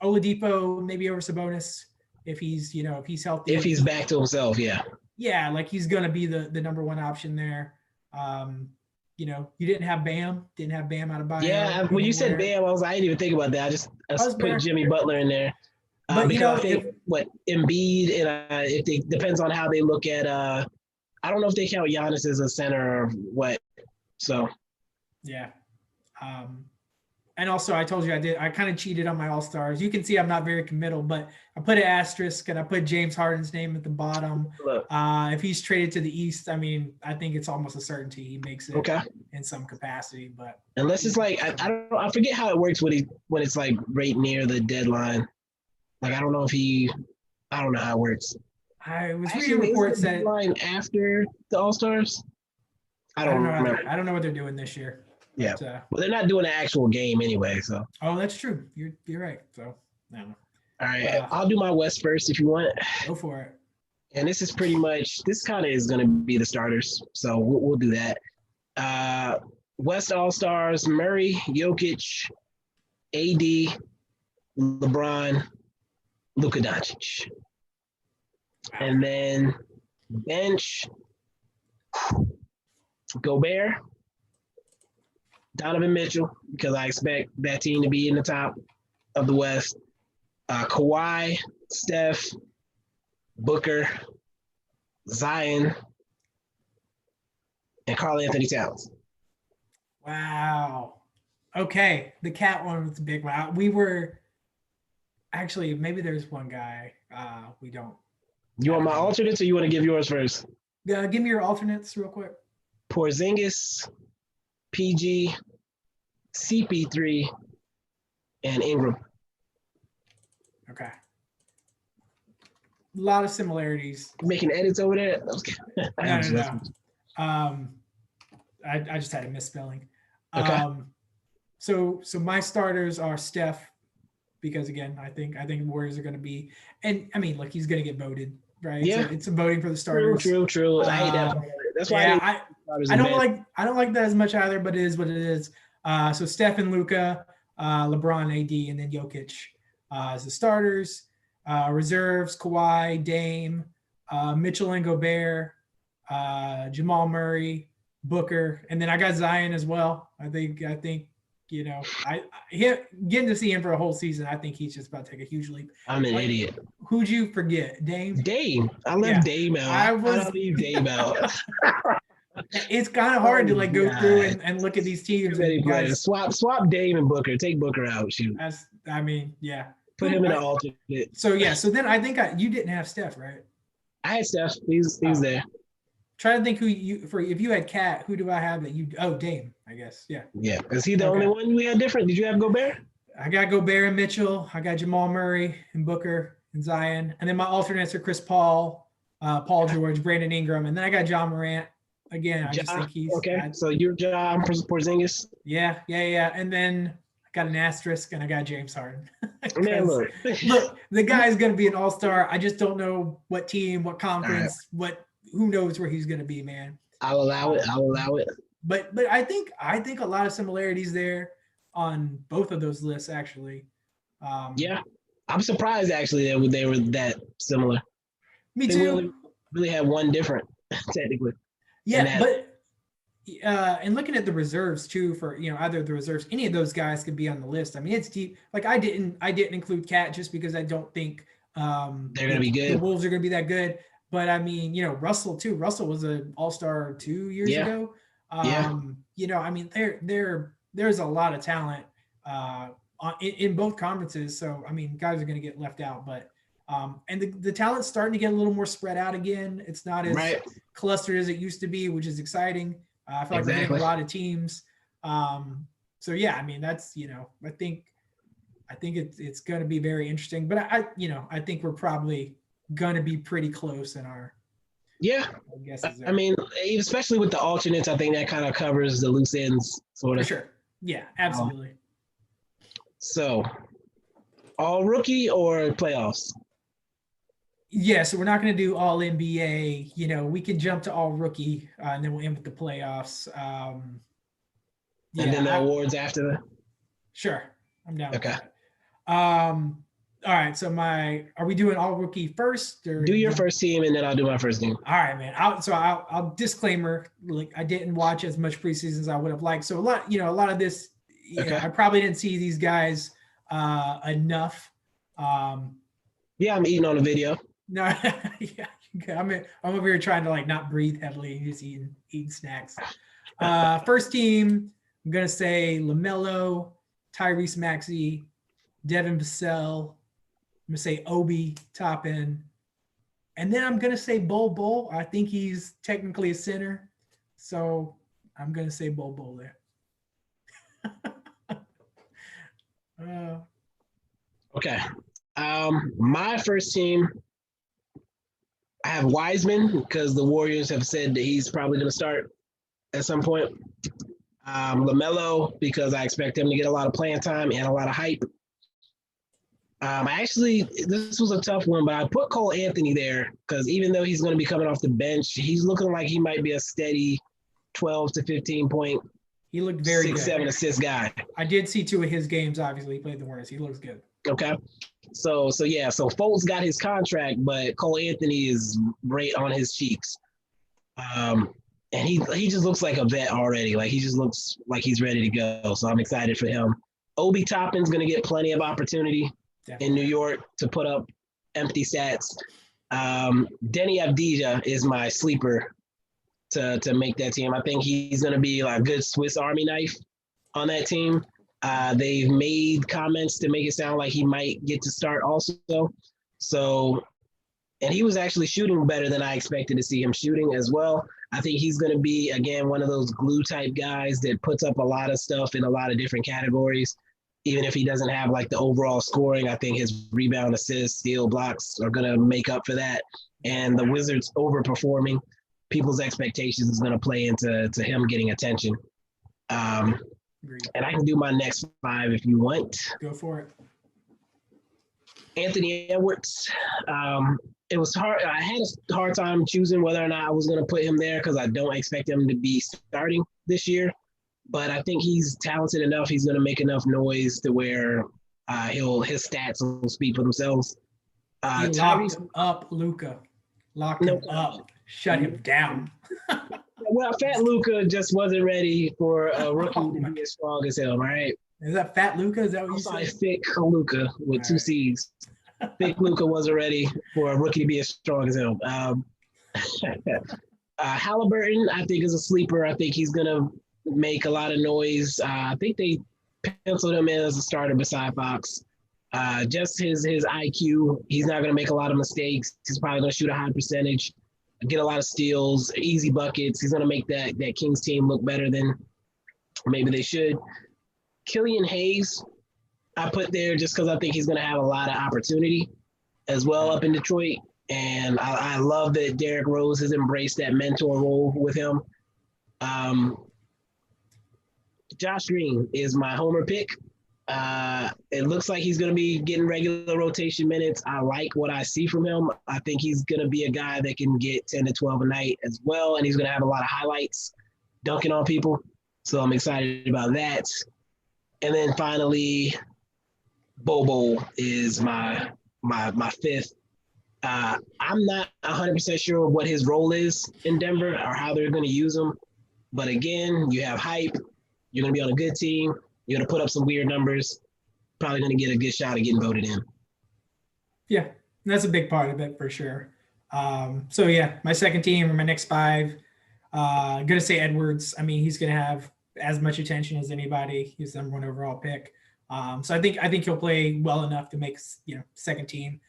Oladipo maybe over Sabonis if he's healthy. If he's back to himself, yeah, like he's going to be the number one option there. You didn't have Bam out of bio. Yeah, when you said Bam, I didn't even think about that. I just put Jimmy Butler in there. But I think Embiid and it depends on how they look at. I don't know if they count Giannis as a center or what. So. Yeah. And also, I told you I kind of cheated on my All-Stars. You can see I'm not very committal, but I put an asterisk and I put James Harden's name at the bottom. If he's traded to the East, I think it's almost a certainty he makes it in some capacity. But unless it's like I forget how it works when it's like right near the deadline. Like I don't know how it works. I was reading reports that after the All-Stars. I don't remember. I don't know what they're doing this year. Yeah, well, they're not doing an actual game anyway, so. Oh, that's true. You're right. So, I don't know. All right, I'll do my West first if you want. Go for it. And this is pretty much kind of is going to be the starters, so we'll do that. West All Stars: Murray, Jokic, AD, LeBron, Luka Doncic, and then bench: Gobert, Donovan Mitchell, because I expect that team to be in the top of the West. Kawhi, Steph, Booker, Zion, and Karl Anthony Towns. Wow. Okay. The cat one was a big one. We were actually, maybe there's one guy we don't. You want my alternates or you want to give yours first? Give me your alternates real quick. Porzingis, PG, CP3, and Ingram. Okay. A lot of similarities. Making edits over there? No. I just had a misspelling. Okay. So my starters are Steph, because again, I think Warriors are going to be, and look, he's going to get voted, right? Yeah. So it's a voting for the starters. True. I hate that. That's why I don't like that as much either, but it is what it is. So Steph and Luka, LeBron, AD, and then Jokic as the starters. Reserves: Kawhi, Dame, Mitchell and Gobert, Jamal Murray, Booker, and then I got Zion as well. I think getting to see him for a whole season, I think he's just about to take a huge leap. I'm an idiot. Who'd you forget? Dame. I left Dame out. I leave Dame out. It's kind of hard to go through and look at these teams. Guys, swap Dame and Booker. Take Booker out. Shoot. Yeah. Put him in an alternate. So so then I think you didn't have Steph, right? I had Steph. He's there. Try to think if you had Cat, who do I have that you? Oh, Dame, I guess. Yeah. Yeah. Is he the only one we had different? Did you have Gobert? I got Gobert and Mitchell. I got Jamal Murray and Booker and Zion, and then my alternates are Chris Paul, Paul George, Brandon Ingram, and then I got John Morant. Again, I just think he's okay. So you're John Porzingis. Yeah, and then I got an asterisk, and I got James Harden. Man, look, look, the guy is going to be an all-star. I just don't know what team, what conference, who knows where he's going to be, man. I'll allow it. I'll allow it. But I think a lot of similarities there on both of those lists, actually. Yeah, I'm surprised actually that they were that similar. Me too. Really had one different, technically. Yeah, but and looking at the reserves too, for either the reserves, any of those guys could be on the list. I mean, it's deep. Like I didn't include Cat just because I don't think they're gonna be good. The Wolves are gonna be that good. But I mean, Russell too. Russell was an all-star 2 years ago. I mean, there's a lot of talent in both conferences. So I mean, guys are gonna get left out, but and the talent's starting to get a little more spread out again. It's not as clustered as it used to be, which is exciting. I feel like we're getting a lot of teams. So yeah, I mean, that's, I think it's going to be very interesting, but I think we're probably going to be pretty close in our, guesses there. I mean, especially with the alternates, I think that kind of covers the loose ends sort of. For sure. Yeah, absolutely. So all rookie or playoffs? Yeah, so we're not going to do all NBA. We can jump to all rookie, and then we'll end with the playoffs. And then the awards after that? Sure. I'm down with that. All right, so are we doing all rookie first? Or do your first team, and then I'll do my first team. All right, man. I'll disclaimer, like I didn't watch as much preseason as I would have liked. So a lot of this, I probably didn't see these guys enough. Yeah, I'm eating on the video. No, yeah, I'm over here trying to not breathe heavily, just eating snacks. First team, I'm gonna say LaMelo, Tyrese Maxey, Devin Vassell. I'm gonna say Obi Toppin, and then I'm gonna say Bol. I think he's technically a center, so I'm gonna say Bol there. Okay. My first team, I have Wiseman because the Warriors have said that he's probably going to start at some point. LaMelo because I expect him to get a lot of playing time and a lot of hype. This was a tough one, but I put Cole Anthony there because even though he's going to be coming off the bench, he's looking like he might be a steady 12 to 15 point. He looked very 6-7 assist guy. I did see 2 of his games. Obviously, he played the Warriors. He looks good. Okay. So Fultz got his contract, but Cole Anthony is right on his cheeks. And he just looks like a vet already. Like he just looks like he's ready to go. So I'm excited for him. Obi Toppin's going to get plenty of opportunity in New York to put up empty stats. Denny Avdija is my sleeper to make that team. I think he's going to be like a good Swiss Army knife on that team. They've made comments to make it sound like he might get to start also. So, and he was actually shooting better than I expected to see him shooting as well. I think he's going to be, again, one of those glue type guys that puts up a lot of stuff in a lot of different categories. Even if he doesn't have like the overall scoring, I think his rebound, assists, steal, blocks are going to make up for that. And the Wizards overperforming people's expectations is going to play into him getting attention. And I can do my next 5 if you want. Go for it. Anthony Edwards. It was hard. I had a hard time choosing whether or not I was going to put him there because I don't expect him to be starting this year. But I think he's talented enough. He's going to make enough noise to where his stats will speak for themselves. He locked up Luka. Locked him up. Shut him down. Well, Fat Luka just wasn't ready for a rookie to be as strong as him, right? Is that Fat Luka? Is that what you said? Thick Luka with 2 C's. Thick Luka wasn't ready for a rookie to be as strong as him. Halliburton, I think, is a sleeper. I think he's going to make a lot of noise. I think they penciled him in as a starter beside Fox. Just his IQ, he's not going to make a lot of mistakes. He's probably going to shoot a high percentage, get a lot of steals, easy buckets. He's going to make that Kings team look better than maybe they should. Killian Hayes, I put there just because I think he's going to have a lot of opportunity as well up in Detroit. And I love that Derrick Rose has embraced that mentor role with him. Josh Green is my homer pick. It looks like he's going to be getting regular rotation minutes. I like what I see from him. I think he's going to be a guy that can get 10 to 12 a night as well, and he's going to have a lot of highlights dunking on people. So I'm excited about that. And then finally, Bobo is my fifth. I'm not 100% sure what his role is in Denver or how they're going to use him. But again, you have hype. You're going to be on a good team. You're going to put up some weird numbers. Probably going to get a good shot at getting voted in. Yeah, that's a big part of it for sure. So yeah, my second team or my next five, going to say Edwards. I mean, he's going to have as much attention as anybody. He's the number one overall pick. So I think he'll play well enough to make second team.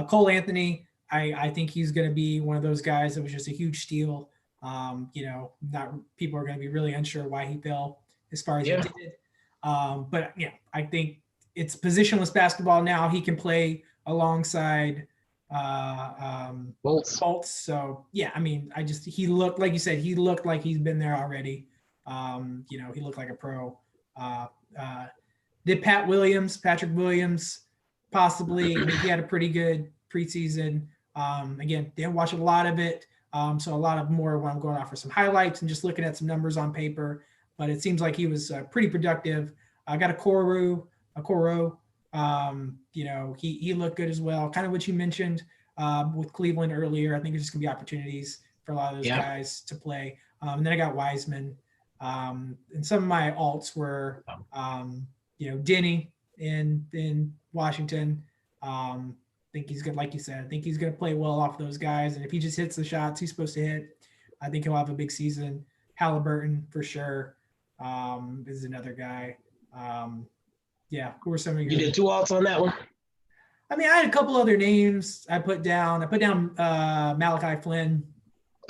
Cole Anthony, I think he's going to be one of those guys that was just a huge steal. Not people are going to be really unsure why he fell as far as he did. But yeah, I think it's positionless basketball now. He can play alongside Bolts. So yeah, I mean, he looked like you said, he looked like he's been there already. He looked like a pro. Did Patrick Williams, possibly. I mean, he had a pretty good preseason. Again, didn't watch a lot of it. So a lot of more when I'm going off for some highlights and just looking at some numbers on paper. But it seems like he was pretty productive. I got a Coro. He looked good as well. Kind of what you mentioned with Cleveland earlier. I think there's just gonna be opportunities for a lot of those guys to play. And then I got Wiseman. And some of my alts were, Denny in Washington. I think he's good, like you said. I think he's going to play well off those guys. And if he just hits the shots he's supposed to hit, I think he'll have a big season. Halliburton, for sure, is another guy. Who are some of your... You did two alts on that one? I mean, I had a couple other names I put down. Malachi Flynn.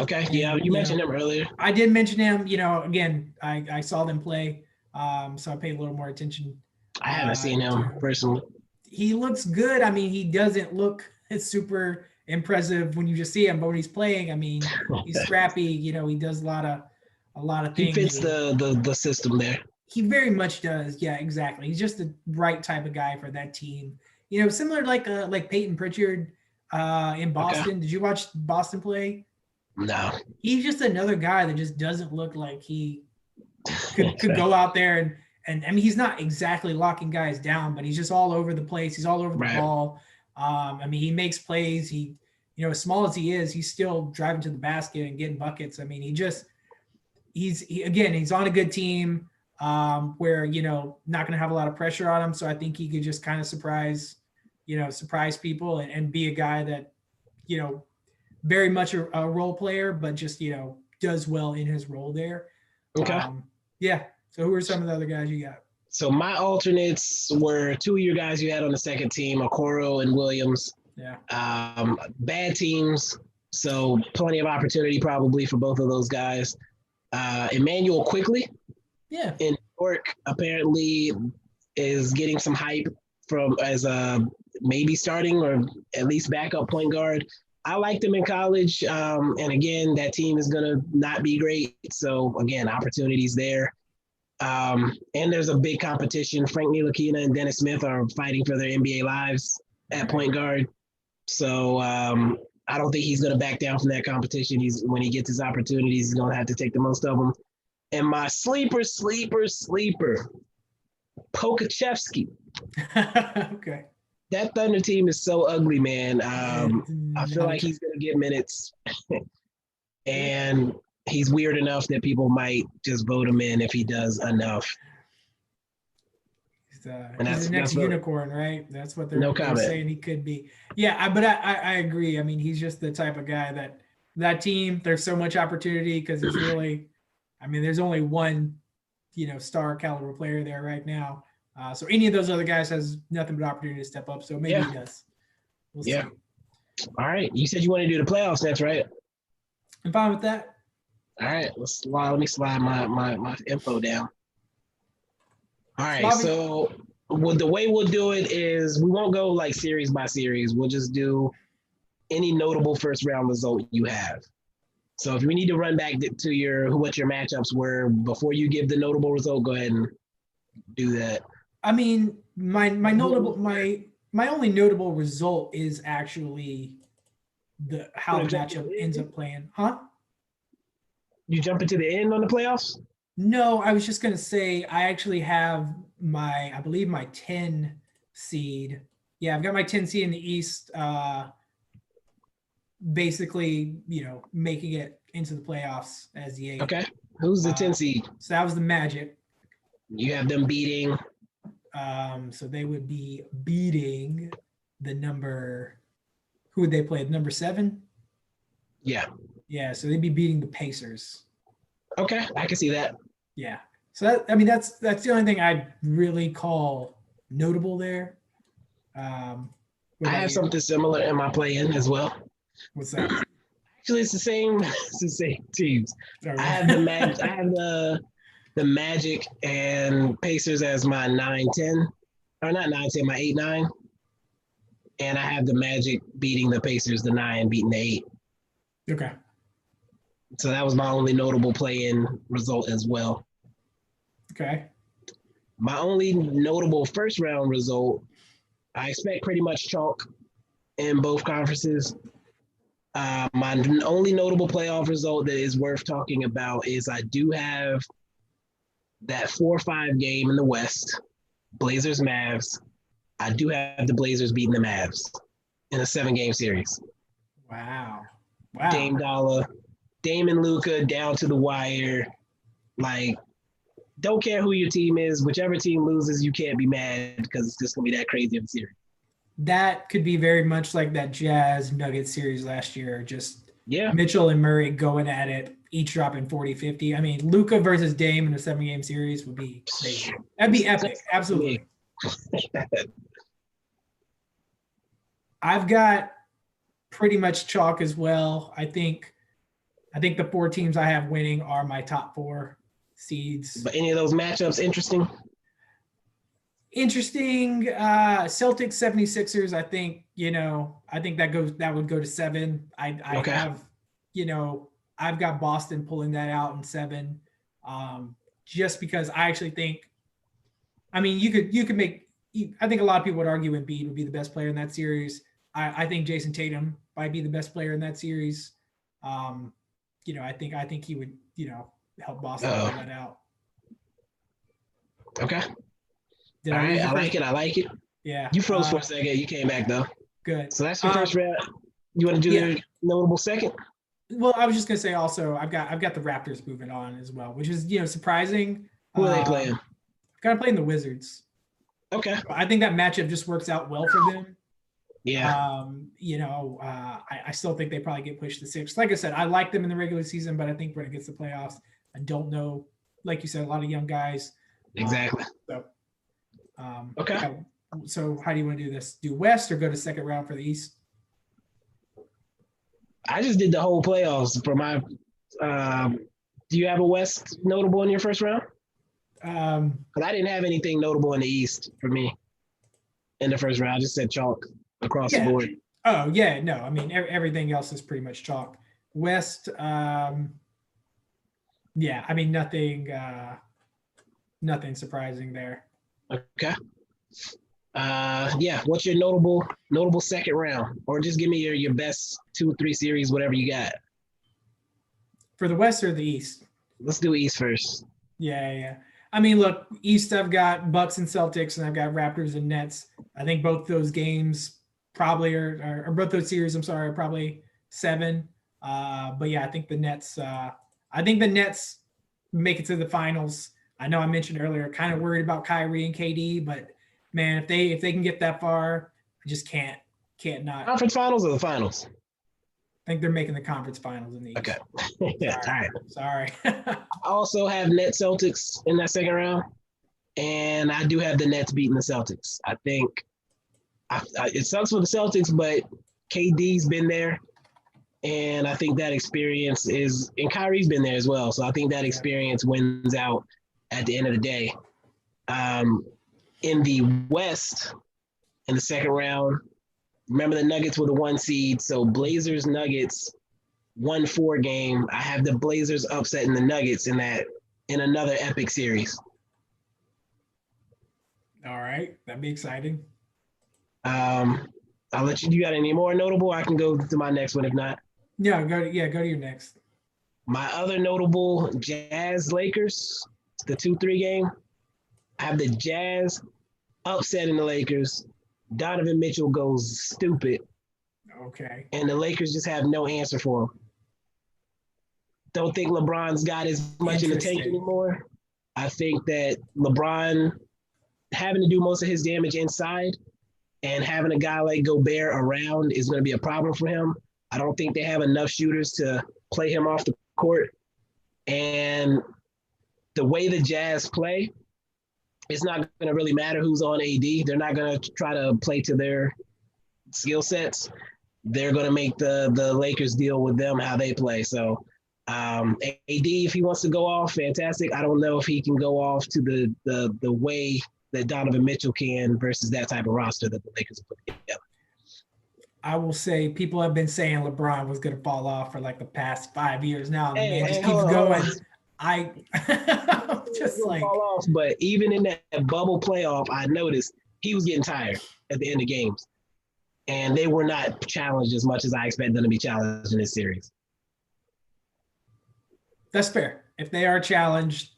Okay, yeah, you mentioned him earlier. I did mention him. Again, I saw them play, so I paid a little more attention. I haven't seen him personally. He looks good. I mean, he doesn't look super impressive when you just see him, but when he's playing, I mean, he's scrappy. He does a lot of things. He fits the system there. He very much does. Yeah, exactly. He's just the right type of guy for that team. Similar like Peyton Pritchard in Boston. Okay. Did you watch Boston play? No. He's just another guy that just doesn't look like he could go out there and I mean, he's not exactly locking guys down, but he's just all over the place. He's all over the ball. I mean, he makes plays. He, as small as he is, he's still driving to the basket and getting buckets. I mean, he's on a good team where, not going to have a lot of pressure on him. So I think he could just kind of surprise people and be a guy that, very much a role player, but just, does well in his role there. Okay. So who are some of the other guys you got? So my alternates were two of your guys you had on the second team, Okoro and Williams. Yeah. Bad teams, so plenty of opportunity probably for both of those guys. Emmanuel Quickly. Yeah. In New York, apparently is getting some hype as a maybe starting or at least backup point guard. I liked him in college. And again, that team is going to not be great. So again, opportunities there. And there's a big competition. Frank Ntilikina and Dennis Smith are fighting for their NBA lives at point guard. So I don't think he's going to back down from that competition. When he gets his opportunities, he's going to have to take the most of them. And my sleeper, Pokachevsky. Okay. That Thunder team is so ugly, man. I feel like he's going to get minutes. And he's weird enough that people might just vote him in if he does enough. He's the next unicorn, right? That's what they're saying he could be. Yeah, but I agree. I mean, he's just the type of guy that team, there's so much opportunity because it's really, I mean, there's only one, star caliber player there right now. So any of those other guys has nothing but opportunity to step up. So maybe he does. We'll see. All right. You said you want to do the playoffs next, right? I'm fine with that. All right, let me slide my info down. All right, so the way we'll do it is we won't go like series by series. We'll just do any notable first round result you have. So if we need to run back to what your matchups were before you give the notable result, go ahead and do that. I mean, my only notable result is actually how the matchup ends up playing. Huh? You jump into the end on the playoffs? No, I was just gonna say I actually have I believe my 10 seed. Yeah, I've got my 10 seed in the East. Basically, making it into the playoffs as the 8. Okay. Who's the 10 seed? So that was the Magic. You have them beating. So they would be beating the number. Who would they play? The number 7? Yeah. Yeah, so they'd be beating the Pacers. Okay, I can see that. Yeah. So that's the only thing I'd really call notable there. I have something similar in my play-in as well. What's that? Actually, it's the same. It's the same teams. Right. I have the Magic and Pacers as my 9-10, or not 9-10, my 8-9, and I have the Magic beating the Pacers, the 9 beating the 8. Okay. So that was my only notable play-in result as well. Okay. My only notable first round result, I expect pretty much chalk in both conferences. My only notable playoff result that is worth talking about is I do have that 4-5 game in the West, Blazers Mavs. I do have the Blazers beating the Mavs in a 7-game series. Wow. Dame Dollar, Dame and Luka down to the wire. Like, don't care who your team is. Whichever team loses, you can't be mad because it's just going to be that crazy of a series. That could be very much like that Jazz Nuggets series last year. Just Yeah. Mitchell and Murray going at it, each dropping 40, 50. I mean, Luka versus Dame in a 7-game series would be crazy. That'd be epic. Absolutely. I've got pretty much chalk as well. I think the 4 teams I have winning are my top 4 seeds. But any of those matchups interesting? Interesting. Celtics 76ers, I think that would go to 7. I Okay. have, I've got Boston pulling that out in 7. Just because I actually think, I mean, you could make, I think a lot of people would argue Embiid would be the best player in that series. I think Jason Tatum might be the best player in that series. I think he would, help Boston pull that out. Okay. All right, I like it. Yeah. You froze for a second. You came back though. Good. So that's your first round. You want to do your notable second? Well, I was just gonna say also I've got the Raptors moving on as well, which is surprising. Who are they playing? Got to play the Wizards. Okay. I think that matchup just works out well for them. Yeah. I still think they probably get pushed to 6. Like I said, I like them in the regular season, but I think when it gets to playoffs, I don't know. Like you said, a lot of young guys. Exactly. Okay. So how do you want to do this? Do West or go to second round for the East? I just did the whole playoffs for my. Do you have a West notable in your first round? Because I didn't have anything notable in the East for me in the first round. I just said chalk across the board. Oh yeah, no. I mean everything else is pretty much chalk. West, yeah. I mean nothing surprising there. Okay. What's your notable second round, or just give me your best 2 or 3 series, whatever you got. For the West or the East? Let's do East first. Yeah. I mean, look, East I've got Bucks and Celtics, and I've got Raptors and Nets. I think both those games probably are both those series. I'm sorry, are probably 7. But yeah, I think the Nets. Make it to the finals. I know I mentioned earlier, kind of worried about Kyrie and KD, but man, if they can get that far, I just can't not. Conference finals or the finals? I think they're making the conference finals in the East. Okay. Yeah, all right. Sorry. I also have Nets Celtics in that second round, and I do have the Nets beating the Celtics. I think it sucks for the Celtics, but KD's been there, and I think that experience and Kyrie's been there as well. So I think that experience wins out at the end of the day. In the West, in the second round, remember the Nuggets were the 1 seed, so Blazers Nuggets 1-4 game. I have the Blazers upsetting the Nuggets in another epic series. All right, that'd be exciting. I'll let you. You got any more notable? I can go to my next one if not. Go to your next. My other notable Jazz Lakers, the 2-3 game. I have the Jazz upsetting the Lakers. Donovan Mitchell goes stupid, Okay. and the Lakers just have no answer for him. Don't think LeBron's got as much in the tank Interesting. anymore. I think that LeBron having to do most of his damage inside and having a guy like Gobert around is going to be a problem for him. I don't think they have enough shooters to play him off the court. And the way the Jazz play, it's not going to really matter who's on AD. They're not going to try to play to their skill sets. They're going to make the Lakers deal with them how they play. So AD, if he wants to go off, fantastic. I don't know if he can go off to the way that Donovan Mitchell can versus that type of roster that the Lakers have put together. I will say people have been saying LeBron was going to fall off for like the past 5 years now. And the man just keeps going. I just like fall off, but even in that bubble playoff, I noticed he was getting tired at the end of games, and they were not challenged as much as I expect them to be challenged in this series. That's fair. If they are challenged,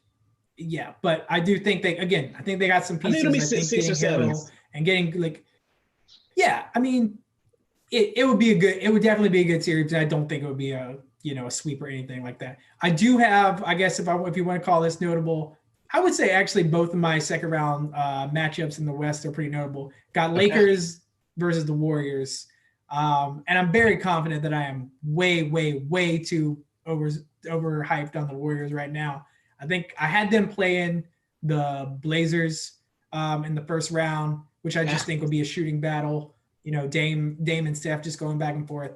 yeah. But I do think I think they got some pieces. I think it'll be six or seven. And getting like, yeah. I mean, it would definitely be a good series. I don't think it would be a sweep or anything like that. I do have, I guess, if you want to call this notable, I would say actually both of my second round matchups in the West are pretty notable. Got Lakers versus the Warriors. And I'm very confident that I am way, way, way too overhyped on the Warriors right now. I think I had them playing the Blazers in the first round, which I just think would be a shooting battle. Dame and Steph just going back and forth.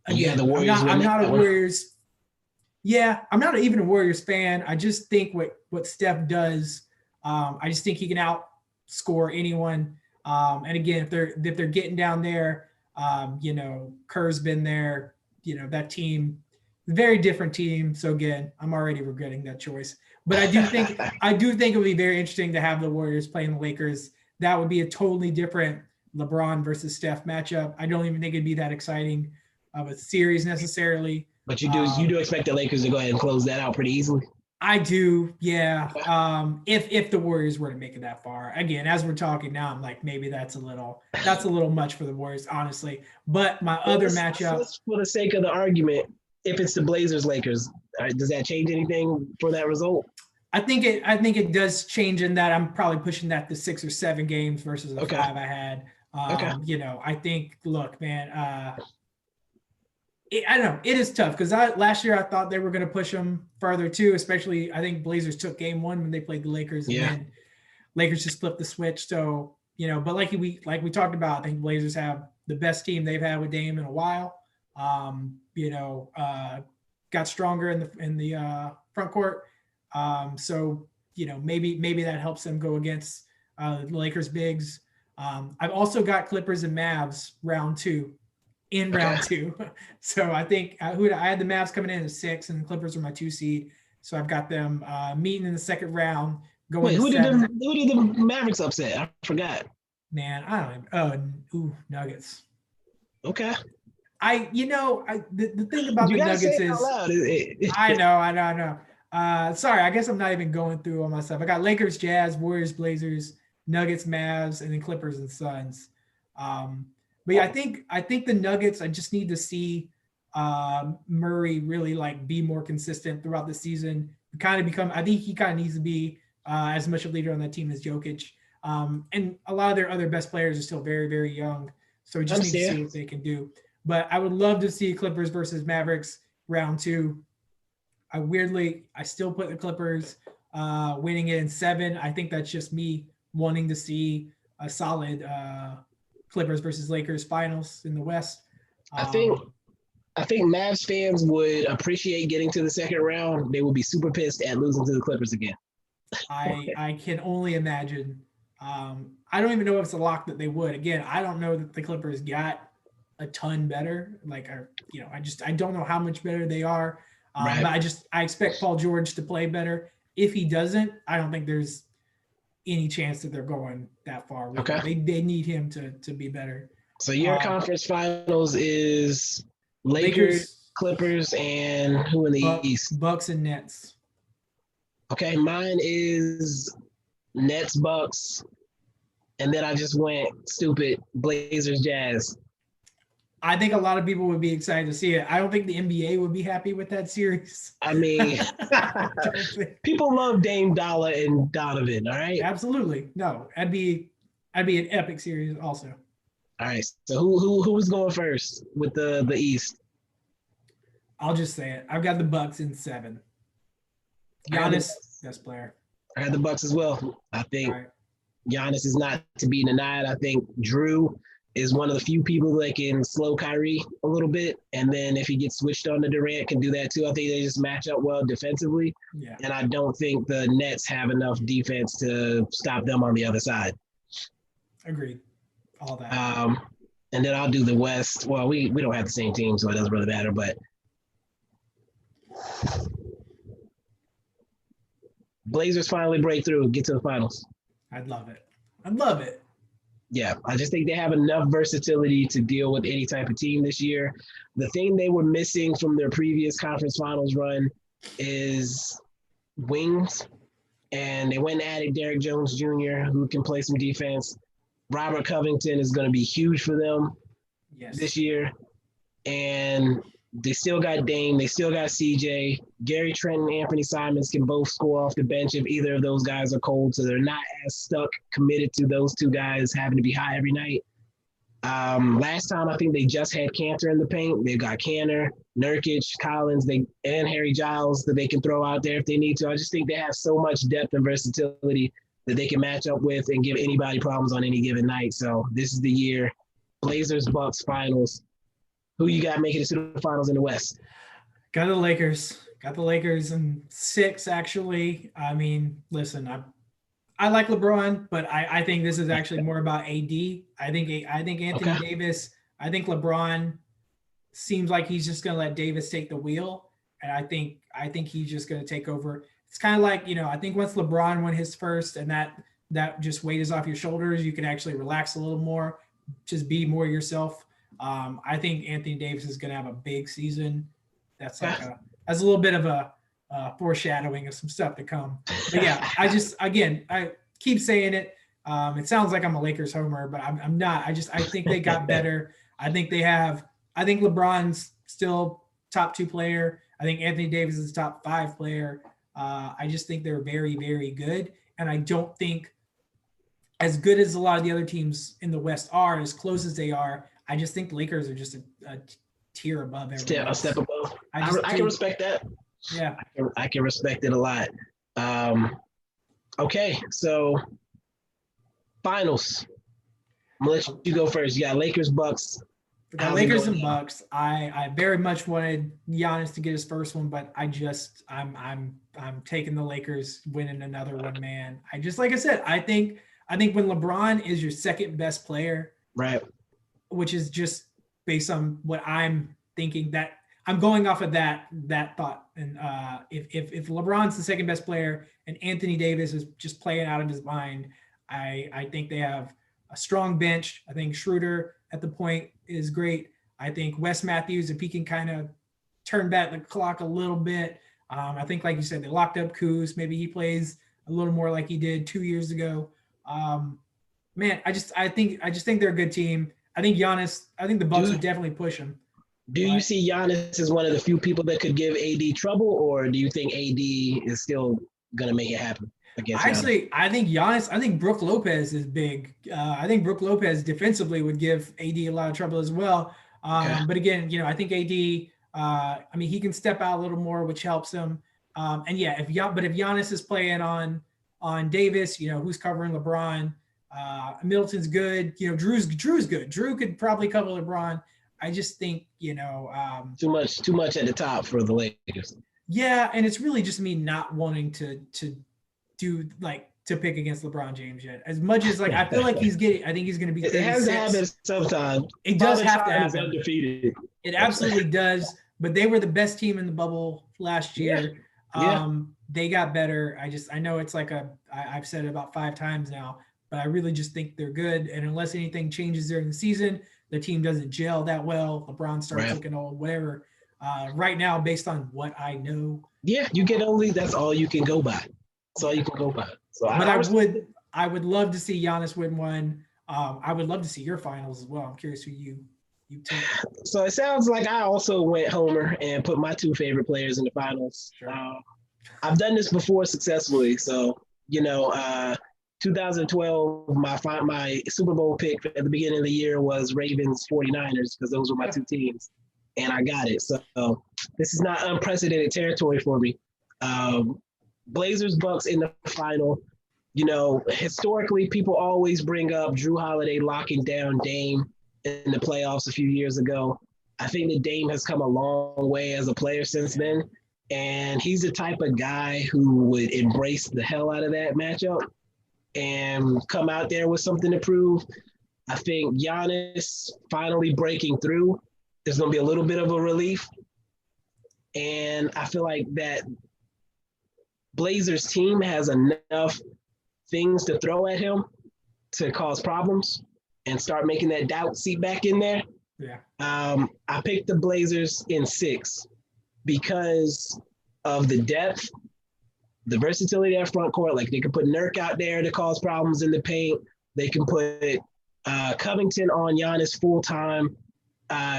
Again, the Warriors. I'm not a Warriors. Yeah, I'm not even a Warriors fan. I just think what Steph does, I just think he can outscore anyone. And again, if they're getting down there, Kerr's been there. That team, very different team. So again, I'm already regretting that choice. But I do think it would be very interesting to have the Warriors playing the Lakers. That would be a totally different LeBron versus Steph matchup. I don't even think it'd be that exciting of a series necessarily. But you do expect the Lakers to go ahead and close that out pretty easily? I do, yeah. If the Warriors were to make it that far. Again, as we're talking now, I'm like, maybe that's a little much for the Warriors, honestly. But my other matchup, for the sake of the argument, if it's the Blazers Lakers, does that change anything for that result? I think it does change in that I'm probably pushing that to 6 or 7 games versus the 5 I had. I think, look, man, I don't know. It is tough because last year I thought they were going to push them further too, especially I think Blazers took game 1 when they played the Lakers, and then Lakers just flipped the switch. So, but like we talked about, I think Blazers have the best team they've had with Dame in a while. Got stronger in the front court. So, maybe that helps them go against the Lakers bigs. I've also got Clippers and Mavs round 2. Round 2. So I think I had the Mavs coming in at 6 and the Clippers were my 2 seed. So I've got them meeting in the second round. Who did the Mavericks upset? I forgot. Man, I don't know. Nuggets. Okay. The thing about the Nuggets is I know. Sorry, I guess I'm not even going through all my stuff. I got Lakers, Jazz, Warriors, Blazers, Nuggets, Mavs, and then Clippers and Suns. But yeah, I think the Nuggets, I just need to see Murray really be more consistent throughout the season. I think he kind of needs to be as much a leader on that team as Jokic. And a lot of their other best players are still very, very young. So we just need to see what they can do. But I would love to see Clippers versus Mavericks round 2. I still put the Clippers winning it in 7. I think that's just me wanting to see a solid Clippers versus Lakers finals in the West. I think Mavs fans would appreciate getting to the second round. They would be super pissed at losing to the Clippers again. I can only imagine. I don't even know if it's a lock that they would. Again, I don't know that the Clippers got a ton better. I don't know how much better they are. Right. But I expect Paul George to play better. If he doesn't, I don't think there's any chance that they're going that far. Really. Okay. They need him to be better. So your conference finals is Lakers, Clippers, and who in the East? Bucks and Nets. Okay, mine is Nets, Bucks, and then I just went stupid Blazers, Jazz. I think a lot of people would be excited to see it. I don't think the NBA would be happy with that series. I mean, people love Dame, Dollar, and Donovan. All right. Absolutely. No, that'd be an epic series also. All right. So who was going first with the East? I'll just say it. I've got the Bucks in 7. Giannis, best player. I had the Bucks as well. I think Giannis is not to be denied. I think Drew is one of the few people that can slow Kyrie a little bit. And then if he gets switched on to Durant, can do that too. I think they just match up well defensively. Yeah. And I don't think the Nets have enough defense to stop them on the other side. Agreed. All that. And then I'll do the West. Well, we don't have the same team, so it doesn't really matter. But Blazers finally break through and get to the finals. I'd love it. I'd love it. Yeah, I just think they have enough versatility to deal with any type of team this year. The thing they were missing from their previous conference finals run is wings. And they went and added Derrick Jones Jr., who can play some defense. Robert Covington is going to be huge for them this year. And they still got Dame. They still got CJ. Gary Trent and Anthony Simons can both score off the bench if either of those guys are cold. So they're not as stuck, committed to those two guys having to be high every night. Last time, I think they just had Cantor in the paint. They've got Cantor, Nurkic, Collins, and Harry Giles that they can throw out there if they need to. I just think they have so much depth and versatility that they can match up with and give anybody problems on any given night. So this is the year. Blazers, Bucks, finals. Who you got making it to the finals in the West? Got the Lakers. Got the Lakers in 6, actually. I mean, listen, I like LeBron, but I think this is actually more about AD. I think Anthony Davis. I think LeBron seems like he's just going to let Davis take the wheel, and I think he's just going to take over. It's kind of like, I think once LeBron won his first, and that just weight is off your shoulders, you can actually relax a little more, just be more yourself. I think Anthony Davis is going to have a big season. That's a little bit of a foreshadowing of some stuff to come. But yeah, I keep saying it. It sounds like I'm a Lakers homer, but I'm not. I think they got better. I think LeBron's still top 2 player. I think Anthony Davis is top 5 player. I just think they're very, very good. And I don't think as good as a lot of the other teams in the West are, as close as they are, I just think the Lakers are just a tier above everyone else. A step above. I can respect that. Yeah. I can respect it a lot. Okay, so finals. I'm going to let you go first. You got Lakers, Bucks. The Lakers and Bucks. I very much wanted Giannis to get his first one, but I'm taking the Lakers winning another one, man. Like I said, I think when LeBron is your second best player, right, which is just based on what I'm thinking, that I'm going off of that thought. And if LeBron's the second best player and Anthony Davis is just playing out of his mind, I think they have a strong bench. I think Schroeder at the point is great. I think Wes Matthews, if he can kind of turn back the clock a little bit, I think, like you said, they locked up Kuz. Maybe he plays a little more like he did 2 years ago. Man, I just think they're a good team. I think the Bucks would definitely push him. Do you see Giannis as one of the few people that could give AD trouble, or do you think AD is still going to make it happen against Giannis? I think Brook Lopez is big. I think Brook Lopez defensively would give AD a lot of trouble as well. But again, I think AD, he can step out a little more, which helps him. And yeah, if Giannis is playing on Davis, who's covering LeBron, Middleton's good. Drew's good. Drew could probably cover LeBron. I just think, too much at the top for the Lakers. Yeah, and it's really just me not wanting to do to pick against LeBron James yet. As much as I feel like I think he's going to be 36. It has to happen sometime. It does have to happen. Undefeated. It absolutely does. But they were the best team in the bubble last year. Yeah. They got better. I know it's like I've said it about 5 times now, but I really just think they're good. And unless anything changes during the season, the team doesn't gel that well. LeBron starts Right. looking old, whatever. Right now, based on what I know, Yeah. You can only, that's all you can go by. That's all yeah. you can go by. So But I respect it. I would love to see Giannis win one. I would love to see your finals as well. I'm curious who you took. So it sounds like I also went Homer and put my two favorite players in the finals. Sure. I've done this before successfully. So, 2012, my Super Bowl pick at the beginning of the year was Ravens 49ers because those were my two teams. And I got it. So this is not unprecedented territory for me. Blazers Bucks in the final. Historically, people always bring up Drew Holiday locking down Dame in the playoffs a few years ago. I think that Dame has come a long way as a player since then. And he's the type of guy who would embrace the hell out of that matchup and come out there with something to prove. I think Giannis finally breaking through is going to be a little bit of a relief. And I feel like that Blazers team has enough things to throw at him to cause problems and start making that doubt seep back in there. Yeah. I picked the Blazers in 6 because of the depth, the versatility of that front court. Like they can put Nurk out there to cause problems in the paint. They can put Covington on Giannis full time,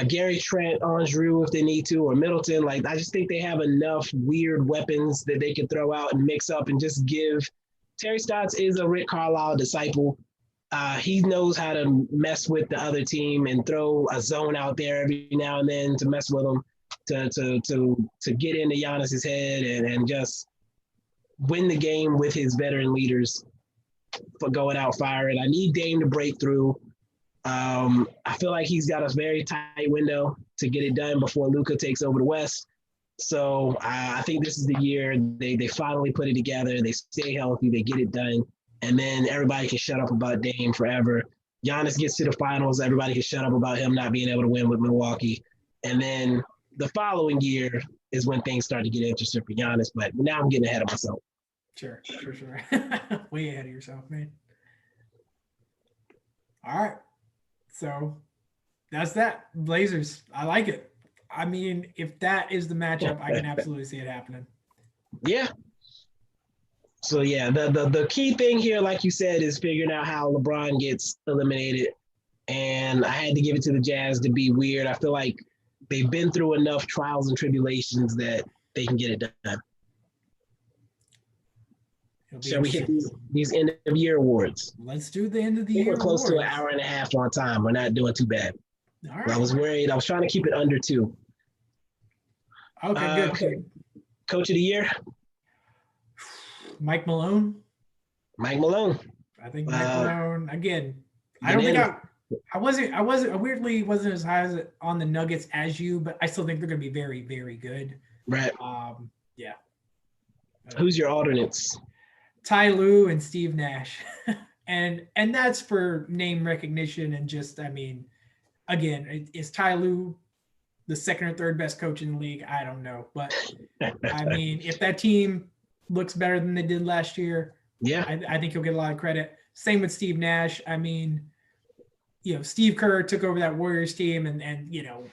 Gary Trent on Drew if they need to, or Middleton. Like I just think they have enough weird weapons that they can throw out and mix up and just give. Terry Stotts is a Rick Carlisle disciple. He knows how to mess with the other team and throw a zone out there every now and then to mess with them, to get into Giannis's head and just win the game with his veteran leaders for going out firing. I need Dame to break through. I feel like he's got a very tight window to get it done before Luka takes over the West. So I think this is the year they finally put it together. They stay healthy. They get it done. And then everybody can shut up about Dame forever. Giannis gets to the finals. Everybody can shut up about him not being able to win with Milwaukee. And then the following year is when things start to get interesting for Giannis. But now I'm getting ahead of myself. Sure. Way ahead of yourself, man. All right. So that's that. Blazers. I like it. I mean, if that is the matchup, I can absolutely see it happening. Yeah. So yeah, the key thing here, like you said, is figuring out how LeBron gets eliminated. And I had to give it to the Jazz to be weird. I feel like they've been through enough trials and tribulations that they can get it done. Shall we hit these end of year awards? Let's do the end of the year. We're close awards. to an hour and a half on time. We're not doing too bad. All right. I was worried. I was trying to keep it under 2. Okay, good. Coach of the year? Mike Malone. Mike Malone. I think Mike Malone again. I don't think I weirdly wasn't as high as on the Nuggets as you, but I still think they're going to be very, very good. Right. Yeah. Who's your alternates? Ty Lue and Steve Nash, and that's for name recognition and just, I mean, again, is Ty Lue the second or third best coach in the league? I don't know, but I mean, if that team looks better than they did last year, yeah, I think he'll get a lot of credit. Same with Steve Nash. I mean, Steve Kerr took over that Warriors team, and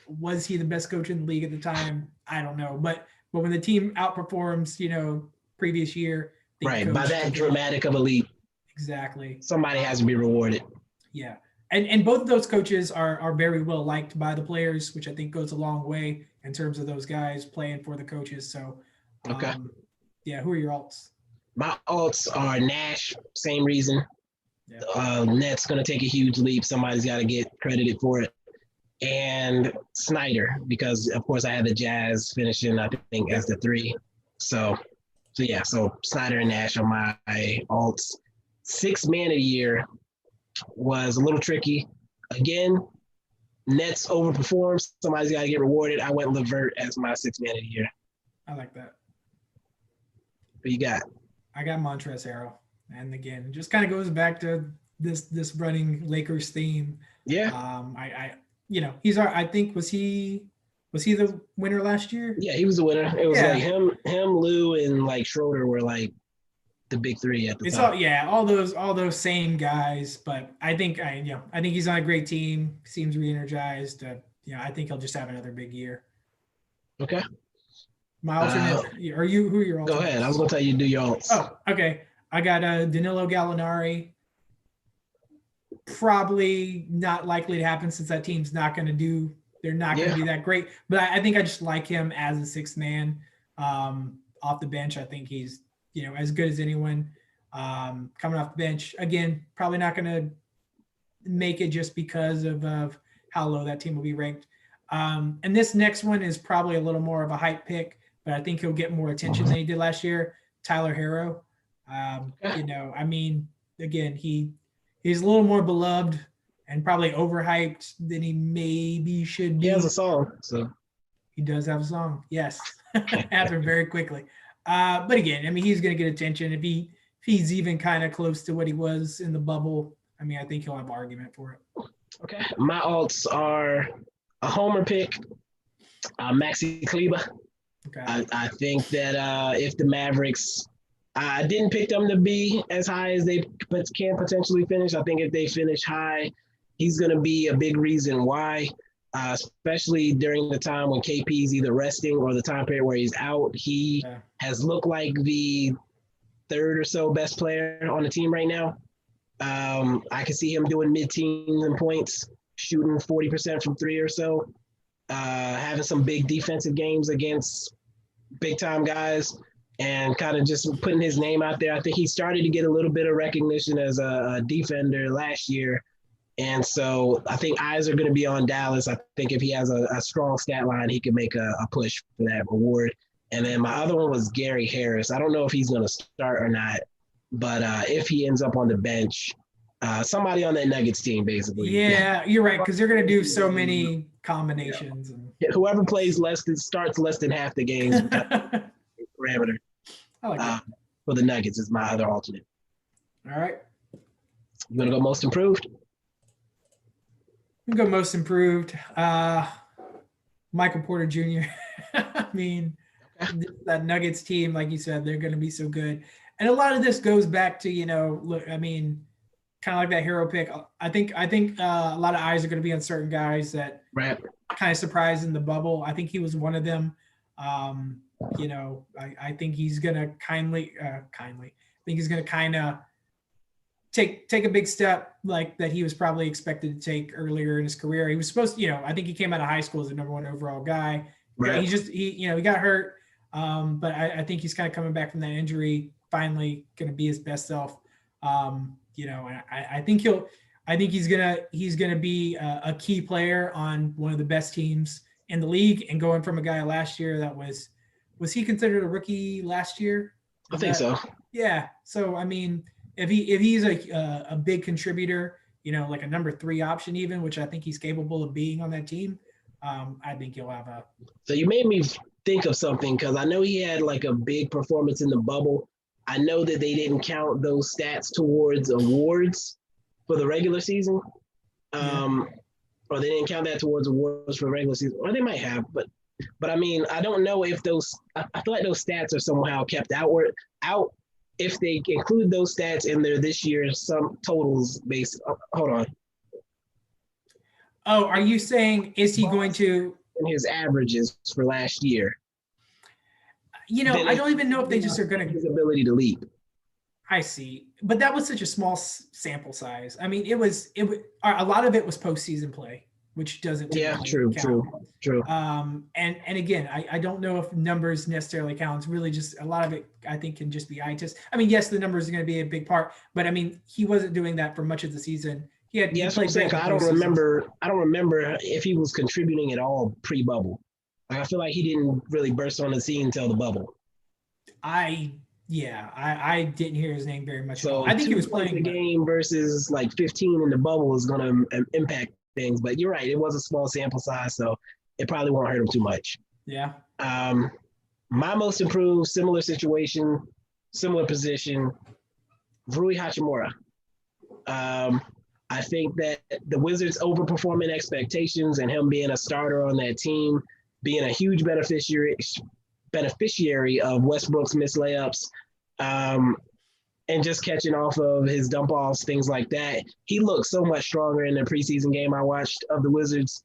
was he the best coach in the league at the time? I don't know, but when the team outperforms, previous year, right, by that dramatic of a leap, exactly, somebody has to be rewarded. Yeah, and both of those coaches are very well liked by the players, which I think goes a long way in terms of those guys playing for the coaches. So, okay. Yeah, who are your alts? My alts are Nash, same reason. Yeah. Nets going to take a huge leap. Somebody's got to get credited for it. And Snyder, because, of course, I had the Jazz finishing, I think, as the 3. So Snyder and Nash are my alts. 6th man of the year was a little tricky. Again, Nets overperformed. Somebody's got to get rewarded. I went LeVert as my 6th man of the year. I like that. What you got? I got Montrezl Harrell, and again, it just kind of goes back to this running Lakers theme. Yeah. He's our. I think was he Was he the winner last year? Yeah, he was the winner. It was like Yeah. him, Lou, and like Schroeder were like the big three at the It's time. all those same guys, but I think he's on a great team. Seems re-energized. I think he'll just have another big year. Okay. My alternate, who are your Go alternates? ahead. I was gonna tell you to do your alts. Oh, okay. I got Danilo Gallinari. Probably not likely to happen since that team's not going to do. They're not going to be that great. But I think I just like him as a sixth man off the bench. I think he's as good as anyone coming off the bench. Again, probably not going to make it just because of how low that team will be ranked. And this next one is probably a little more of a hype pick, but I think he'll get more attention than he did last year. Tyler Herro. I mean, again, he's a little more beloved and probably overhyped than he maybe should be. He has a song, so he does have a song. Yes, happened very quickly. But again, I mean, he's going to get attention if he's even kind of close to what he was in the bubble. I mean, I think he'll have an argument for it. Okay, my alts are a homer pick, Maxi Kleber. Okay. I think that if the Mavericks, I didn't pick them to be as high as they can potentially finish. I think if they finish high, he's going to be a big reason why, especially during the time when KP's either resting or the time period where he's out. He has looked like the third or so best player on the team right now. I can see him doing mid-teens in points, shooting 40% from three or so, having some big defensive games against big-time guys, and kind of just putting his name out there. I think he started to get a little bit of recognition as a defender last year. And so I think eyes are going to be on Dallas. I think if he has a strong stat line, he can make a push for that reward. And then my other one was Gary Harris. I don't know if he's going to start or not, but if he ends up on the bench, somebody on that Nuggets team, basically. Yeah, you're right, because they're going to do so many combinations. Yeah. Whoever plays starts less than half the games. Parameter. I like that. For the Nuggets is my other alternate. All right. You want to go most improved? I'm going to go most improved. Michael Porter Jr. I mean, that Nuggets team, like you said, they're going to be so good. And a lot of this goes back to, look, I mean, kind of like that hero pick. I think a lot of eyes are going to be on certain guys that kind of surprised in the bubble. I think he was one of them. I think he's going to I think he's going to kind of take a big step like that he was probably expected to take earlier in his career. He was supposed to, I think he came out of high school as the number one overall guy. Right. He got hurt. But I think he's kind of coming back from that injury, finally going to be his best self. I think he's going to be a key player on one of the best teams in the league, and going from a guy last year that was he considered a rookie last year? I think so. Yeah. So, I mean, if he's a big contributor, like a number 3 option even, which I think he's capable of being on that team, I think he'll have a. So you made me think of something, because I know he had like a big performance in the bubble. I know that they didn't count those stats towards awards for the regular season. Or they didn't count that towards awards for the regular season. Or they might have, but I mean, I don't know if I feel like those stats are somehow kept out if they include those stats in there this year, some totals based. Hold on. Oh, are you saying, is he going to? His averages for last year. I don't even know if they just are going to. His ability to leap. I see. But that was such a small sample size. I mean, it was a lot of it was postseason play, which doesn't. Yeah, true. And again, I don't know if numbers necessarily count. It's really just a lot of it, I think, can just be eye test. I mean, yes, the numbers are going to be a big part, but I mean, he wasn't doing that for much of the season. He played great. I don't remember if he was contributing at all pre-bubble. Like, I feel like he didn't really burst on the scene until the bubble. I didn't hear his name very much. So I think he was playing the game versus like 15 in the bubble is going to impact things. But you're right; it was a small sample size, so it probably won't hurt him too much. Yeah. My most improved, similar situation, similar position, Rui Hachimura. I think that the Wizards overperforming expectations and him being a starter on that team being a huge beneficiary of Westbrook's missed layups, and just catching off of his dump offs, things like that. He looked so much stronger in the preseason game I watched of the Wizards.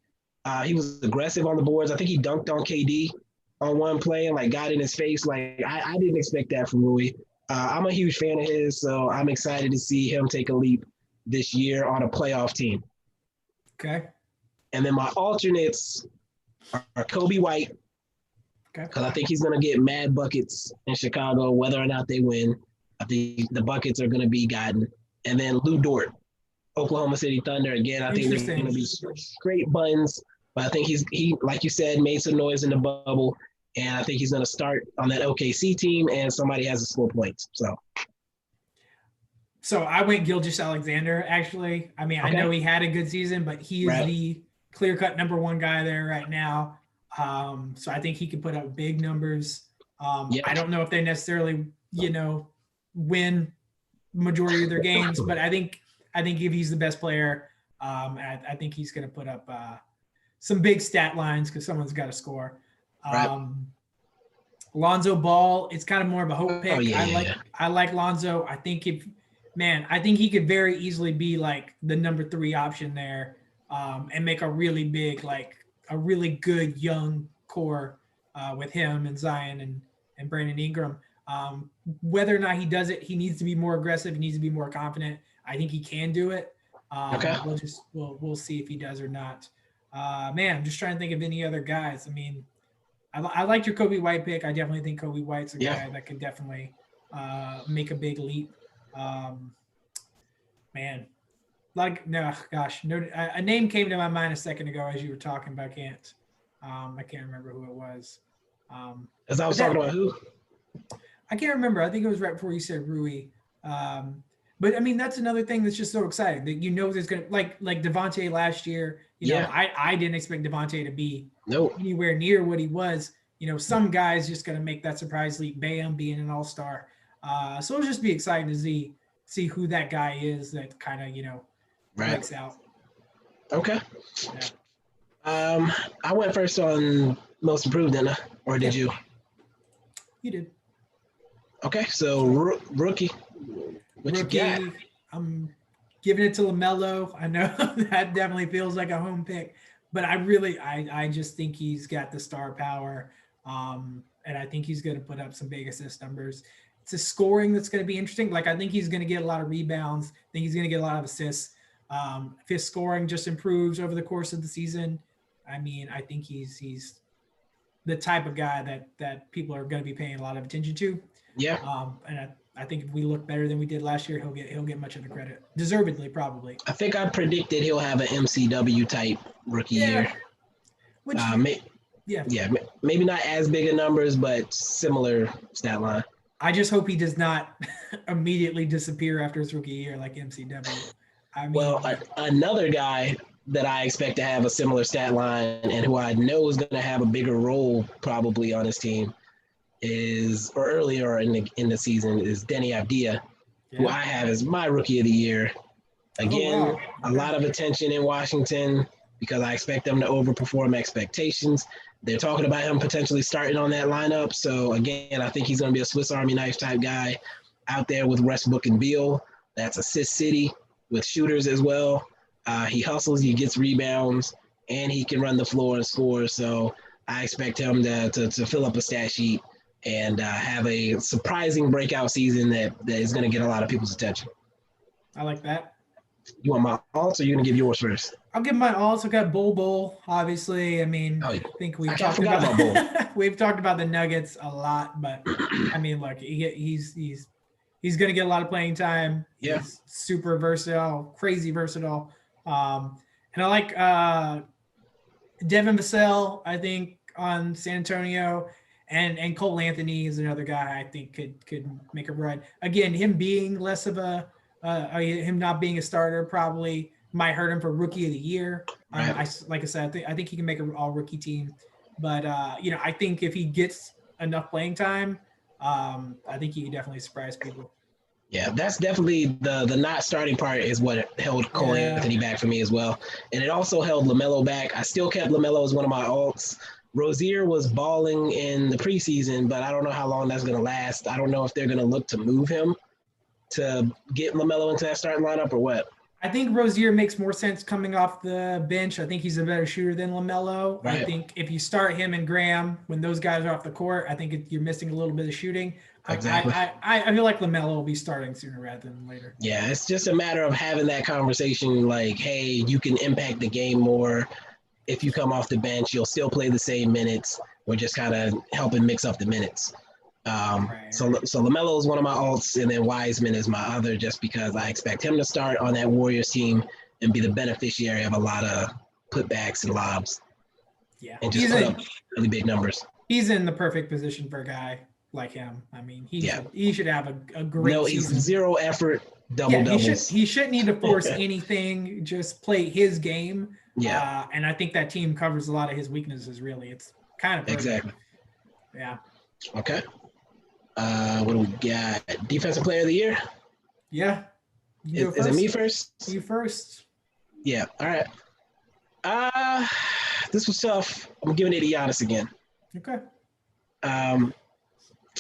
He was aggressive on the boards. I think he dunked on KD on one play and like got in his face. Like I didn't expect that from Rui. I'm a huge fan of his, so I'm excited to see him take a leap this year on a playoff team. Okay. And then my alternates are Kobe White, because I think he's going to get mad buckets in Chicago, whether or not they win. I think the buckets are going to be gotten. And then Lou Dort, Oklahoma City Thunder. Again, I think they're going to be straight buns, but I think he, like you said, made some noise in the bubble, and I think he's going to start on that OKC team, and somebody has to score points. So I went Gilgeous-Alexander, actually. I mean, okay. I know he had a good season, but he is the clear-cut number one guy there right now. So I think he can put up big numbers. I don't know if they necessarily, win majority of their games, but I think if he's the best player, I think he's going to put up some big stat lines because someone's got to score. Lonzo Ball, it's kind of more of a hope pick. I like Lonzo. I think he could very easily be like the number 3 option there, and make a really big, like a really good young core with him and Zion and Brandon Ingram. Whether or not he does it, he needs to be more aggressive. He needs to be more confident. I think he can do it. We'll see if he does or not. I'm just trying to think of any other guys. I mean, I liked your Kobe White pick. I definitely think Kobe White's a guy that can definitely make a big leap. A name came to my mind a second ago as you were talking, but I can't remember who it was. As I was talking about who? I can't remember. I think it was right before you said Rui. But I mean, that's another thing that's just so exciting that there's gonna like Devontae last year. I didn't expect Devontae to be anywhere near what he was. Some guys just gonna make that surprise leap. Bam being an all-star. So it'll just be exciting to see who that guy is that kind of breaks out. Okay. Yeah. I went first on most improved, didn't I? Or did you? You did. Okay, so rookie. What you got? I'm giving it to LaMelo. I know that definitely feels like a home pick, but I just think he's got the star power, and I think he's going to put up some big assist numbers. It's a scoring that's going to be interesting. Like I think he's going to get a lot of rebounds. I think he's going to get a lot of assists. If his scoring just improves over the course of the season, I mean, I think he's the type of guy that people are going to be paying a lot of attention to. Yeah. And I think if we look better than we did last year, he'll get much of the credit, deservedly probably. I think I predicted he'll have an MCW type rookie year. Which, maybe not as big of numbers, but similar stat line. I just hope he does not immediately disappear after his rookie year like MCW. Another guy that I expect to have a similar stat line and who I know is going to have a bigger role probably on his team earlier in the season is Denny Avdia, who I have as my rookie of the year. Again, a lot of attention in Washington because I expect them to overperform expectations. They're talking about him potentially starting on that lineup. So again, I think he's going to be a Swiss Army knife type guy out there with Westbrook and Beal. That's assist city with shooters as well. He hustles, he gets rebounds, and he can run the floor and score. So I expect him to fill up a stat sheet and have a surprising breakout season that is going to get a lot of people's attention. I like that. You want my alts or you going to give yours first? I'll give my alts. I've got Bol, obviously. I mean, I think we've talked about Bol. We've talked about the Nuggets a lot, but I mean, look, he's going to get a lot of playing time. Yeah. He's super versatile, crazy versatile. And I like Devin Vassell, I think, on San Antonio. And Cole Anthony is another guy I think could make a run. Again, him being less of him not being a starter probably might hurt him for rookie of the year. Like I said, I think he can make an all rookie team. But I think if he gets enough playing time, I think he can definitely surprise people. Yeah, that's definitely the not starting part is what held Cole Anthony back for me as well. And it also held LaMelo back. I still kept LaMelo as one of my alts. Rozier was balling in the preseason, but I don't know how long that's going to last. I don't know if they're going to look to move him to get LaMelo into that starting lineup or what. I think Rozier makes more sense coming off the bench. I think he's a better shooter than LaMelo. Right. I think if you start him and Graham when those guys are off the court, I think you're missing a little bit of shooting. Exactly. I feel like LaMelo will be starting sooner rather than later. Yeah, it's just a matter of having that conversation like, hey, you can impact the game more. If you come off the bench, you'll still play the same minutes. We're just kind of helping mix up the minutes. So LaMelo is one of my alts, and then Wiseman is my other, just because I expect him to start on that Warriors team and be the beneficiary of a lot of putbacks and lobs. Yeah, and just put up really big numbers. He's in the perfect position for a guy like him. I mean, he should have a great season. He's zero effort, doubles. He shouldn't need to force anything. Just play his game. Yeah, and I think that team covers a lot of his weaknesses. Really, it's kind of perfect. Exactly. Yeah. Okay. What do we got? Defensive Player of the Year? Yeah. Is it me first? You first. Yeah. All right. This was tough. I'm giving it to Giannis again. Okay. It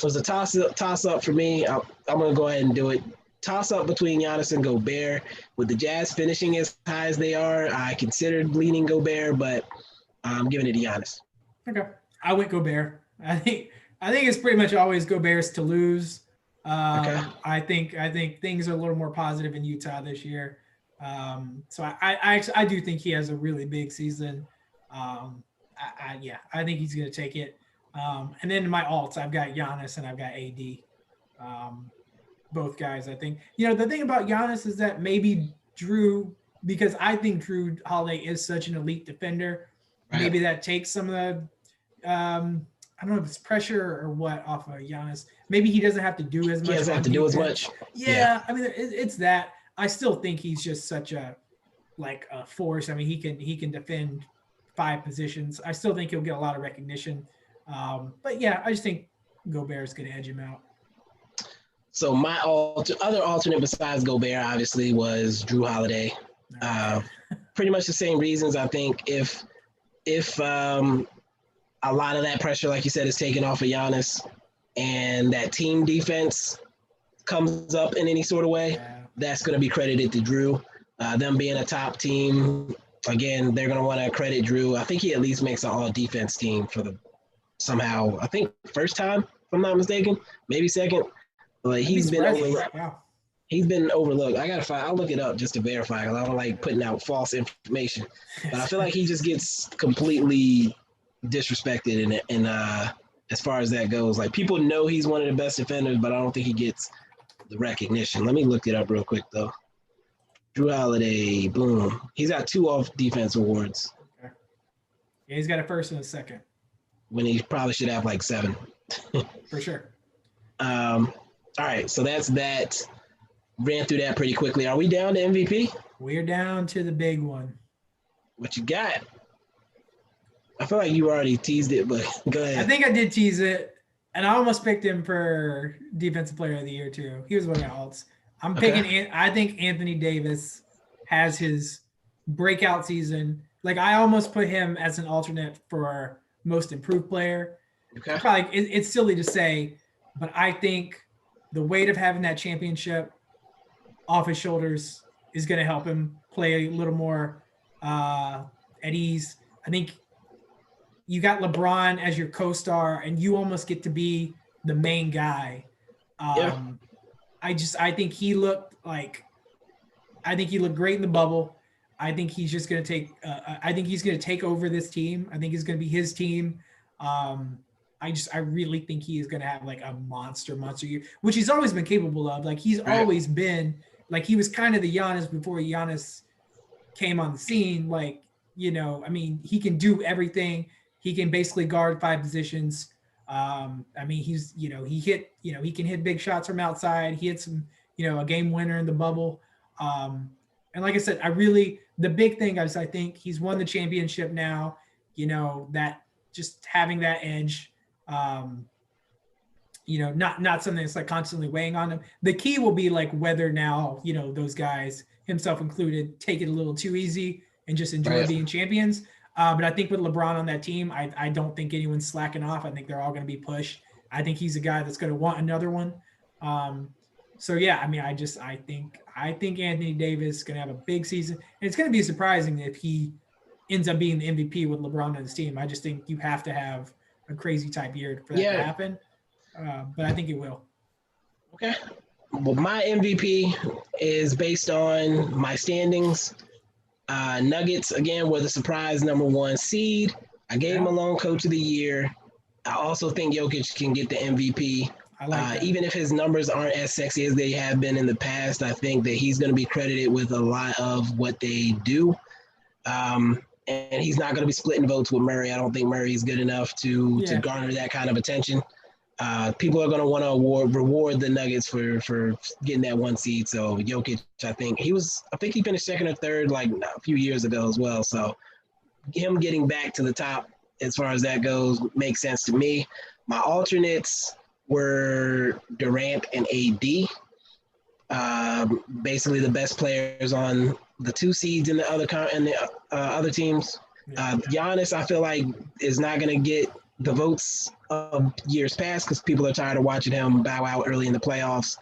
was a toss up for me. I'm gonna go ahead and do it. Toss up between Giannis and Gobert. With the Jazz finishing as high as they are, I considered leaning Gobert, but I'm giving it to Giannis. Okay. I went Gobert. I think it's pretty much always Gobert's to lose. Okay. I think things are a little more positive in Utah this year. So I do think he has a really big season. I think he's going to take it. And then in my alts, I've got Giannis and I've got AD. Both guys, I think. The thing about Giannis is that maybe Drew, because I think Drew Holiday is such an elite defender, right. Maybe that takes some of the I don't know if it's pressure or what off of Giannis. Maybe he doesn't have to do as much. He doesn't have to do as much. Yeah. I mean, it's that. I still think he's just such a force. I mean, he can defend 5 positions. I still think he'll get a lot of recognition. But yeah, I just think Gobert's going to edge him out. So my other alternate besides Gobert, obviously, was Drew Holiday. Pretty much the same reasons. I think if a lot of that pressure, like you said, is taken off of Giannis, and that team defense comes up in any sort of way, that's going to be credited to Drew. Them being a top team, again, they're going to want to credit Drew. I think he at least makes an all-defense team for somehow, I think, first time, if I'm not mistaken, maybe second. But he's been overlooked. Yeah. He's been overlooked. I'll look it up just to verify, because I don't like putting out false information. But I feel like he just gets completely disrespected in as far as that goes. Like, people know he's one of the best defenders, but I don't think he gets the recognition. Let me look it up real quick though. Drew Holiday, boom. He's got 2 off defense awards. Okay. Yeah, he's got a first and a second. When he probably should have like 7. For sure. All right, so that's that. Ran through that pretty quickly. Are we down to MVP? We're down to the big one. What you got? I feel like you already teased it, but go ahead. I think I did tease it, and I almost picked him for Defensive Player of the Year too. He was one of my alts. I'm picking. I think Anthony Davis has his breakout season. Like, I almost put him as an alternate for Most Improved Player. Okay. Probably it's silly to say, but I think the weight of having that championship off his shoulders is going to help him play a little more at ease. I think you got LeBron as your co-star, and you almost get to be the main guy. I think he looked great in the bubble. I think he's just going to take. I think he's going to take over this team. I think it's going to be his team. I really think he is going to have like a monster year, which he's always been capable of. Like, he's always been like, he was kind of the Giannis before Giannis came on the scene. Like, I mean, he can do everything. He can basically guard 5 positions. I mean, he's, he can hit big shots from outside. He hit some, a game winner in the bubble. And like I said, the big thing is, I think he's won the championship now, that just having that edge, not something that's like constantly weighing on him. The key will be like whether now, those guys, himself included, take it a little too easy and just enjoy being champions. But I think with LeBron on that team, I don't think anyone's slacking off. I think they're all going to be pushed. I think he's a guy that's going to want another one. So yeah, I mean, I think Anthony Davis is going to have a big season, and it's going to be surprising if he ends up being the MVP with LeBron on his team. I just think you have to have a crazy type year for that to happen. But I think it will. Okay. Well, my MVP is based on my standings. Nuggets, again, were the surprise number 1 seed. I gave him Malone Coach of the Year. I also think Jokic can get the MVP. I like that. Even if his numbers aren't as sexy as they have been in the past, I think that he's going to be credited with a lot of what they do. And he's not going to be splitting votes with Murray. I don't think Murray is good enough to garner that kind of attention. People are going to want to reward the Nuggets for getting that 1 seed. So Jokic, I think he finished second or third like a few years ago as well. So him getting back to the top as far as that goes makes sense to me. My alternates were Durant and AD. Basically the best players on the 2 seeds in the other teams. Giannis, I feel like, is not going to get the votes of years past because people are tired of watching him bow out early in the playoffs,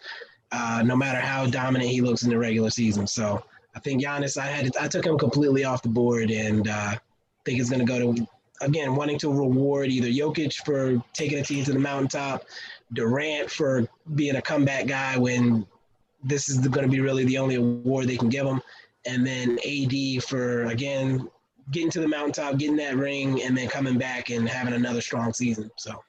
no matter how dominant he looks in the regular season. So I think Giannis, I took him completely off the board, and think it's going to go to, again, wanting to reward either Jokic for taking a team to the mountaintop, Durant for being a comeback guy when this is going to be really the only award they can give him, and then AD for, again, getting to the mountaintop, getting that ring, and then coming back and having another strong season. So,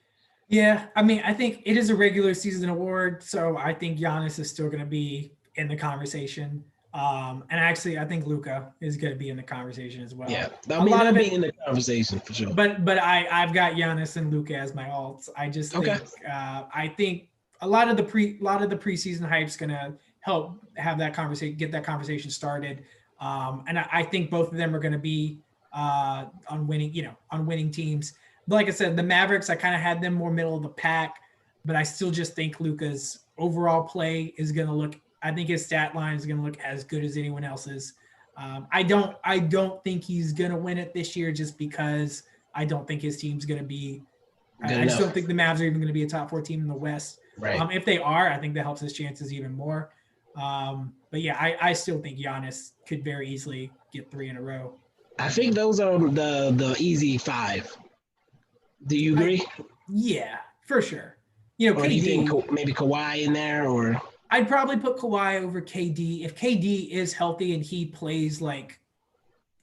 yeah, I mean, I think it is a regular season award, so I think Giannis is still going to be in the conversation. And actually, I think Luka is going to be in the conversation as well. Yeah, I mean, they'll be in the conversation for sure. But I've got Giannis and Luka as my alts. I just think I think a lot of the preseason hype is going to help have that conversation, get that conversation started. And I think both of them are going to be on winning teams. But like I said, the Mavericks, I kind of had them more middle of the pack, but I still just think Luka's overall play is going to look. I think his stat line is going to look as good as anyone else's. I don't think he's going to win it this year just because I don't think his team's going to be. I just don't think the Mavs are even going to be a top 4 team in the West. Right. If they are, I think that helps his chances even more. But yeah, I still think Giannis could very easily get 3 in a row. I think those are the easy 5. Do you agree? Yeah, for sure. You know, or KD, do you think maybe Kawhi in there, or I'd probably put Kawhi over KD. If KD is healthy and he plays like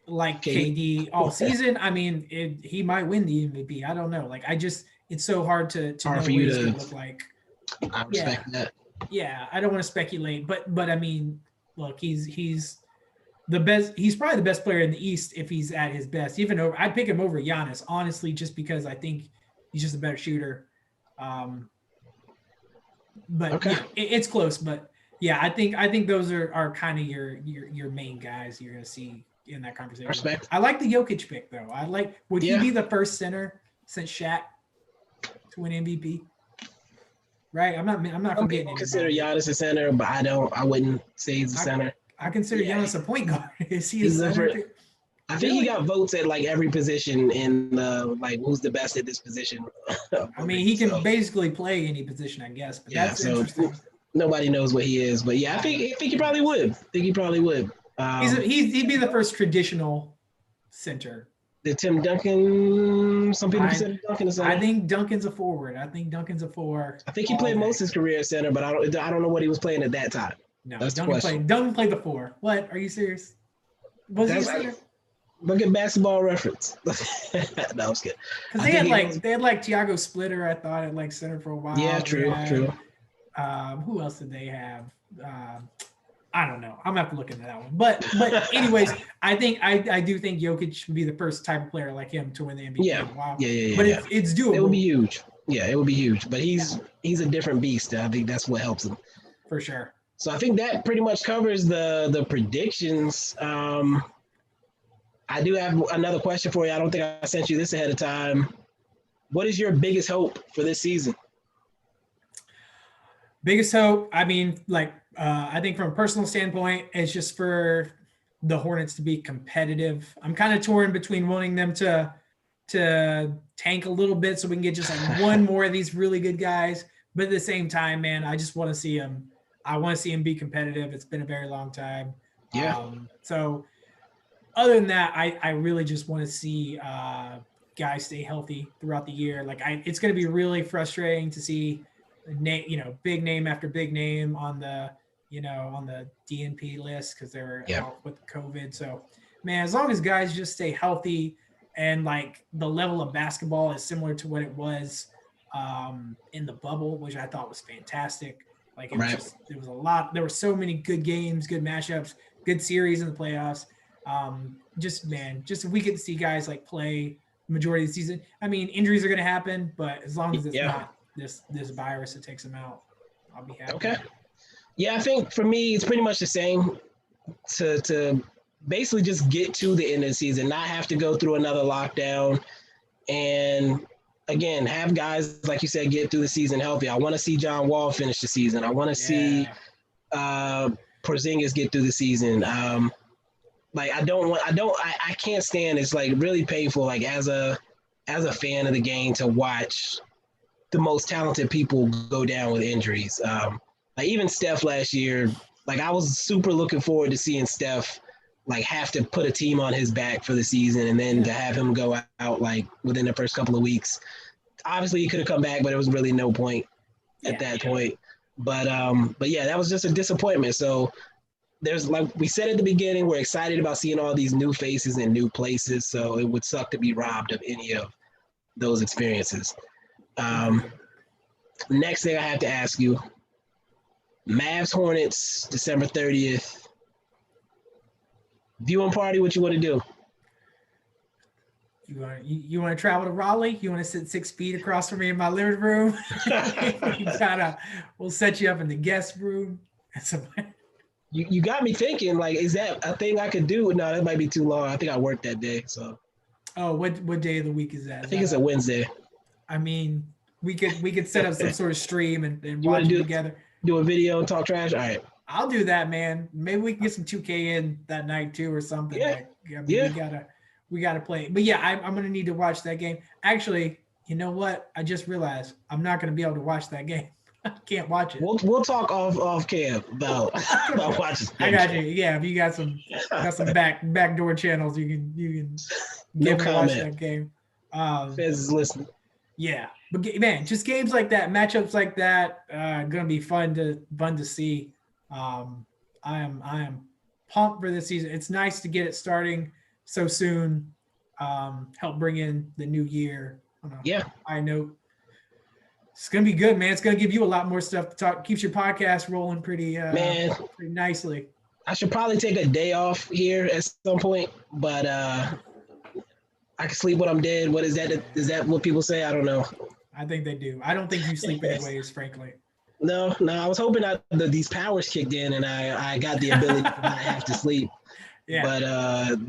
KD all season, I mean, he might win the MVP. I don't know. Like, it's so hard to know what he's going to look like. I respect that. Yeah, I don't want to speculate, but I mean, look, he's the best. He's probably the best player in the East if he's at his best. I'd pick him over Giannis, honestly, just because I think he's just a better shooter. But okay. It's close. But yeah, I think those are kind of your main guys you're gonna see in that conversation. Respect. I like the Jokic pick though. Would he be the first center since Shaq to win MVP? Right, I'm not forgetting. I consider Giannis a center, but I wouldn't say he's a center. I consider Giannis a point guard. Is he a center? I think he got votes at like every position in who's the best at this position. I mean, he can basically play any position, I guess. But that's interesting. Nobody knows what he is, but yeah, I think he probably would. He'd He'd be the first traditional center. The Tim Duncan. Some people consider Duncan a center. I think Duncan's a forward. I think Duncan's a 4. I think he played most of his career at center, but I don't know what he was playing at that time. No, Duncan played the 4. What? Are you serious? Was he a center? Look at Basketball Reference. No, I was kidding. Because they had Tiago Splitter, I thought, at like center for a while. Yeah, true. Who else did they have? I don't know. I'm gonna have to look into that one. But anyways, I do think Jokic should be the first type of player like him to win the MVP. Yeah. Wow. Yeah. But it's doable. It would be huge. Yeah, it would be huge. But he's a different beast. I think that's what helps him. For sure. So I think that pretty much covers the predictions. I do have another question for you. I don't think I sent you this ahead of time. What is your biggest hope for this season? Biggest hope, I mean, I think from a personal standpoint, it's just for the Hornets to be competitive. I'm kind of torn between wanting them to tank a little bit so we can get just like one more of these really good guys. But at the same time, man, I just want to see them. I want to see them be competitive. It's been a very long time. Yeah. So other than that, I really just want to see guys stay healthy throughout the year. Like it's going to be really frustrating to see big name after big name on the DNP list because they're out with COVID. So, man, as long as guys just stay healthy and like the level of basketball is similar to what it was in the bubble, which I thought was fantastic. Like there was a lot. There were so many good games, good matchups, good series in the playoffs. Just if we get to see guys like play the majority of the season. I mean, injuries are going to happen, but as long as it's not this virus that takes them out, I'll be happy. Okay. Yeah, I think for me, it's pretty much the same to basically just get to the end of the season, not have to go through another lockdown. And again, have guys, like you said, get through the season healthy. I want to see John Wall finish the season. I want to see Porzingis get through the season. I can't stand, it's like really painful, like as a fan of the game to watch the most talented people go down with injuries. Like even Steph last year, like I was super looking forward to seeing Steph like have to put a team on his back for the season and then to have him go out like within the first couple of weeks. Obviously he could have come back, but it was really no point at that point. But yeah, that was just a disappointment. So there's, like we said at the beginning, we're excited about seeing all these new faces and new places. So it would suck to be robbed of any of those experiences. Next thing I have to ask you, Mavs Hornets, December 30th. Viewing party, what you want to do? You want to travel to Raleigh? You want to sit 6 feet across from me in my living room? We'll set you up in the guest room. You got me thinking, like, is that a thing I could do? No, that might be too long. I think I work that day. So. Oh, what day of the week is that? I think it's a Wednesday. I mean, we could set up some sort of stream and watch it together. Do a video and talk trash? All right. I'll do that, man. Maybe we can get some 2K in that night too or something. Yeah. We gotta play. But yeah, I'm gonna need to watch that game. Actually, you know what? I just realized I'm not gonna be able to watch that game. I can't watch it. We'll talk off cam about watching. I got you. Yeah, if you got some backdoor channels, you can no get to watch that game. Fez is listening. Yeah, but man, just games like that, matchups like that, gonna be fun to see. I am pumped for this season. It's nice to get it starting so soon. Help bring in the new year. I know it's gonna be good, man. It's gonna give you a lot more stuff to talk. Keeps your podcast rolling pretty nicely. I should probably take a day off here at some point, but I can sleep when I'm dead. What is that? Is that what people say? I don't know. I think they do. I don't think you sleep anyways, frankly. No. I was hoping these powers kicked in and I got the ability to not have to sleep. Yeah. But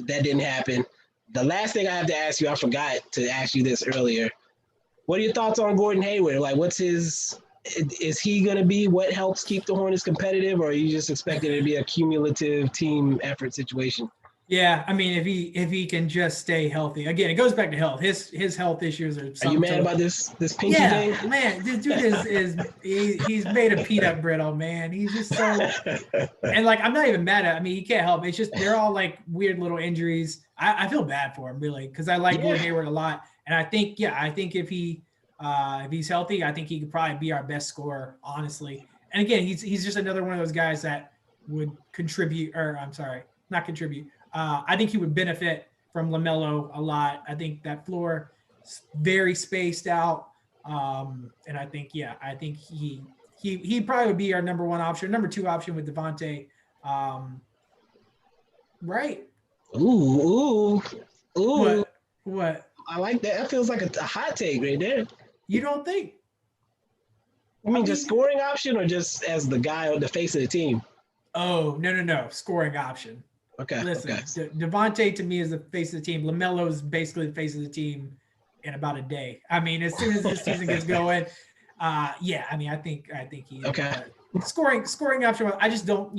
that didn't happen. The last thing I have to ask you, I forgot to ask you this earlier. What are your thoughts on Gordon Hayward? Like, is he going to be what helps keep the Hornets competitive, or are you just expecting it to be a cumulative team effort situation? Yeah, I mean, if he can just stay healthy. Again, it goes back to health. His health issues are. Are you mad about this pinky thing? Yeah, man, this dude he's made of peanut brittle, man. He's just so. And like, I'm not even mad at. I mean, he can't help. It's just they're all like weird little injuries. I feel bad for him really because I like Gordon Hayward a lot, and I think if he's healthy, I think he could probably be our best scorer, honestly. And again, he's just another one of those guys that would contribute, or I'm sorry, not contribute. I think he would benefit from LaMelo a lot. I think that floor is very spaced out. And I think he probably would be our number one option, number two option with Devontae. Right. Ooh. What? I like that. That feels like a hot take right there. You don't think? I mean, just scoring option or just as the guy on the face of the team? Oh, no. Scoring option. Okay. Listen, Devontae to me is the face of the team. LaMelo is basically the face of the team in about a day. I mean, as soon as this season gets going, I think he. Okay. Scoring option. I just don't.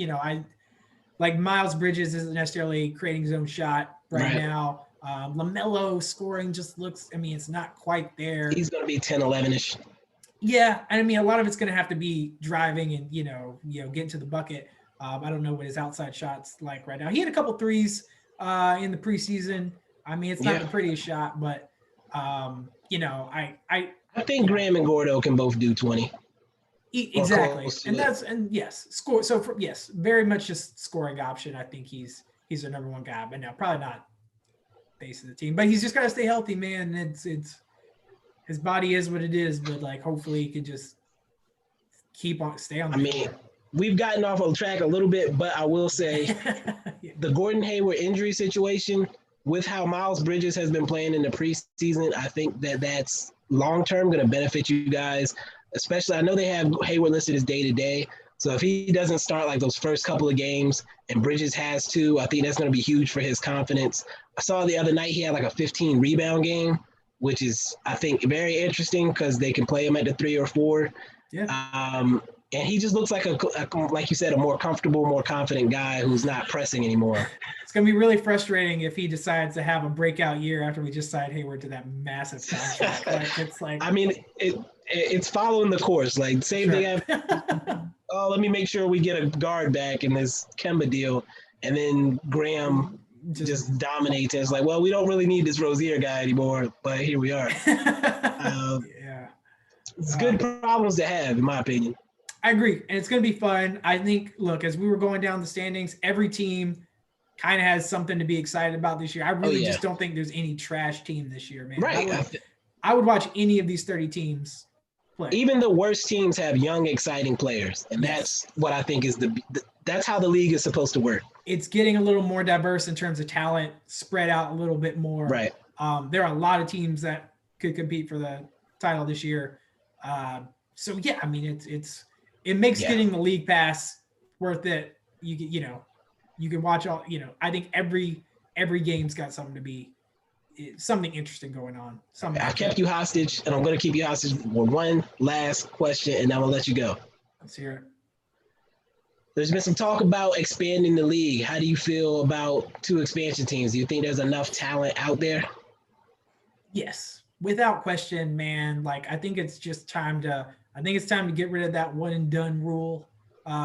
like Miles Bridges isn't necessarily creating his own shot right now. LaMelo scoring just looks, I mean, it's not quite there. He's going to be 10, 11-ish. Yeah. I mean, a lot of it's going to have to be driving and, getting to the bucket. I don't know what his outside shot's like right now. He had a couple threes in the preseason. I mean, it's not the prettiest shot, but, I think Graham and Gordo can both do 20. Exactly. Score. So very much just scoring option. I think he's the number one guy, but now probably not base of the team, but he's just got to stay healthy, man. It's his body is what it is, but like, hopefully he can just stay on. We've gotten off of track a little bit, but I will say the Gordon Hayward injury situation with how Miles Bridges has been playing in the preseason, I think that's long-term going to benefit you guys. Especially, I know they have Hayward listed as day-to-day. So if he doesn't start like those first couple of games and Bridges has to, I think that's going to be huge for his confidence. I saw the other night he had like a 15 rebound game, which is, I think, very interesting because they can play him at the 3 or 4. Yeah. And he just looks like like you said, a more comfortable, more confident guy who's not pressing anymore. It's going to be really frustrating if he decides to have a breakout year after we just signed Hayward to that massive contract. It's following the course. Like, same thing. Let me make sure we get a guard back in this Kemba deal. And then Graham just dominates. And it's like, well, we don't really need this Rozier guy anymore, but here we are. It's good problems to have, in my opinion. I agree. And it's going to be fun. I think, look, as we were going down the standings, every team kind of has something to be excited about this year. I really just don't think there's any trash team this year, man. Right. I would watch any of these 30 teams play. Even the worst teams have young, exciting players. And that's what I think is that's how the league is supposed to work. It's getting a little more diverse in terms of talent, spread out a little bit more. Right. There are a lot of teams that could compete for the title this year. It makes getting the league pass worth it. You can watch all, I think every game's got something interesting going on. I kept you hostage, and I'm going to keep you hostage for one last question, and I'm going to let you go. Let's hear it. There's been some talk about expanding the league. How do you feel about 2 expansion teams? Do you think there's enough talent out there? Yes, without question, man. Like, I think it's time to get rid of that one and done rule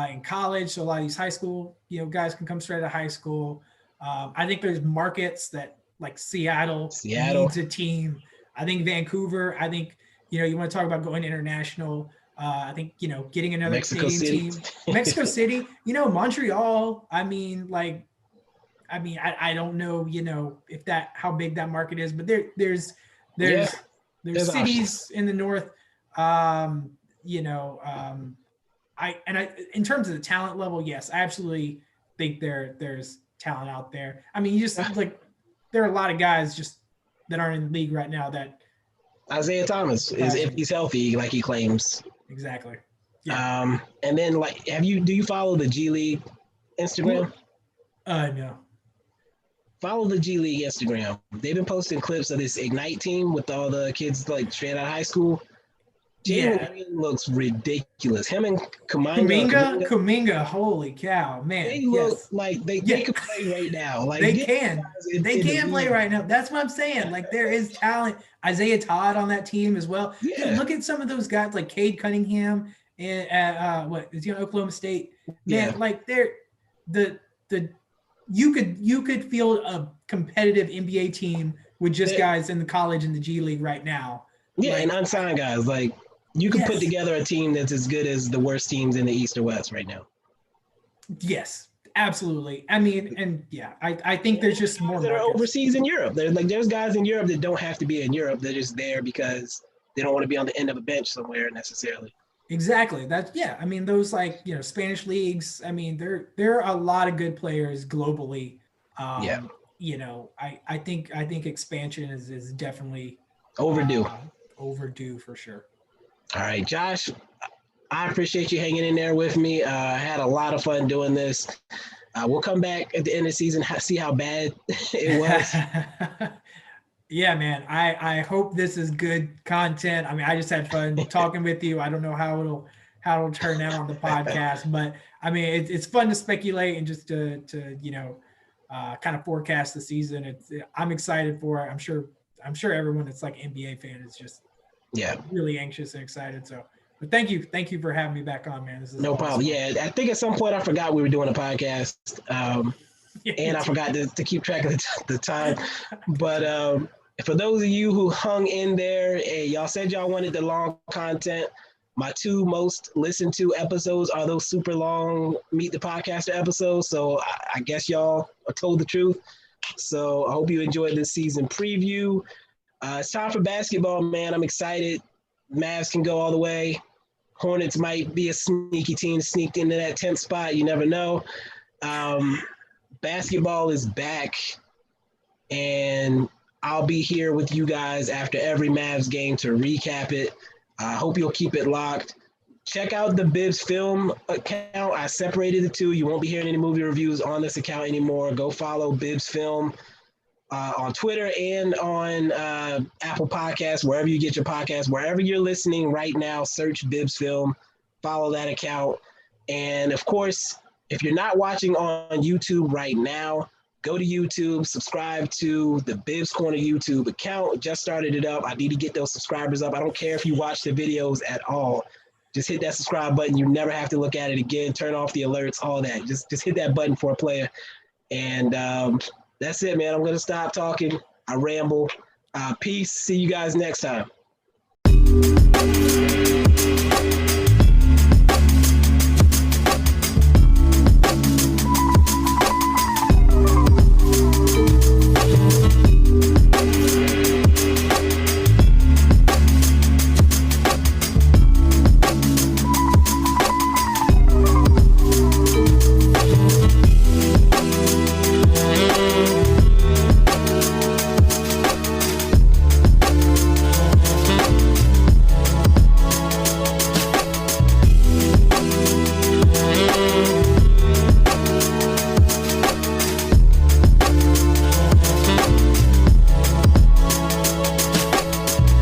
in college. So a lot of these high school, guys can come straight out of high school. I think there's markets that, like Seattle needs a team. I think Vancouver. I think you want to talk about going international. I think getting another Canadian team. Mexico City. Montreal. I don't know. If how big that market is, but there's cities in the north. In terms of the talent level, yes, I absolutely think there's talent out there. I mean, you just there are a lot of guys just that aren't in the league right now that Isaiah Thomas is, if he's healthy, like he claims. Exactly. Yeah. And then do you follow the G League Instagram? No. Follow the G League Instagram. They've been posting clips of this Ignite team with all the kids straight out of high school. Jalen Green looks ridiculous. Him and Kuminga, holy cow, man! They look like they can play right now. Like they can play right now. That's what I'm saying. Like, there is talent. Isaiah Todd on that team as well. Yeah. Dude, look at some of those guys like Cade Cunningham and what is he on Oklahoma State? Man, like you could field a competitive NBA team with just guys in the college and the G League right now. Yeah, and unsigned guys like. You can put together a team that's as good as the worst teams in the East or West right now. Yes, absolutely. I mean, and I think there's just more that are overseas in Europe. There's guys in Europe that don't have to be in Europe. They're just there because they don't want to be on the end of a bench somewhere necessarily. Exactly. I mean, those Spanish leagues. I mean, there are a lot of good players globally. I think expansion is definitely overdue. Overdue for sure. All right, Josh, I appreciate you hanging in there with me. I had a lot of fun doing this. We'll come back at the end of the season, see how bad it was. Yeah, man. I hope this is good content. I mean, I just had fun talking with you. I don't know how how it'll turn out on the podcast. But I mean, it's fun to speculate and just to kind of forecast the season. I'm excited for it. I'm sure everyone that's like NBA fan is just really anxious and excited. So, but thank you for having me back on, man. This is no awesome. problem. Yeah, I think at some point I forgot we were doing a podcast, and I forgot to keep track of the time. But for those of you who hung in there, hey, y'all said y'all wanted the long content. My 2 most listened to episodes are those super long Meet the Podcaster episodes. So I guess y'all are told the truth. So I hope you enjoyed this season preview. It's time for basketball, man. I'm excited. Mavs can go all the way. Hornets might be a sneaky team sneaked into that 10th spot. You never know. Basketball is back, and I'll be here with you guys after every Mavs game to recap it. I hope you'll keep it locked. Check out the Bibbs Film account. I separated the two. You won't be hearing any movie reviews on this account anymore. Go follow Bibbs Film on Twitter and on Apple Podcasts, wherever you get your podcasts. Wherever you're listening right now, search Bibbs Film. Follow that account. And, of course, if you're not watching on YouTube right now, go to YouTube, subscribe to the Bibbs Corner YouTube account. Just started it up. I need to get those subscribers up. I don't care if you watch the videos at all. Just hit that subscribe button. You never have to look at it again. Turn off the alerts, all that. Just hit that button for a player. And that's it, man. I'm going to stop talking. I ramble. Peace. See you guys next time.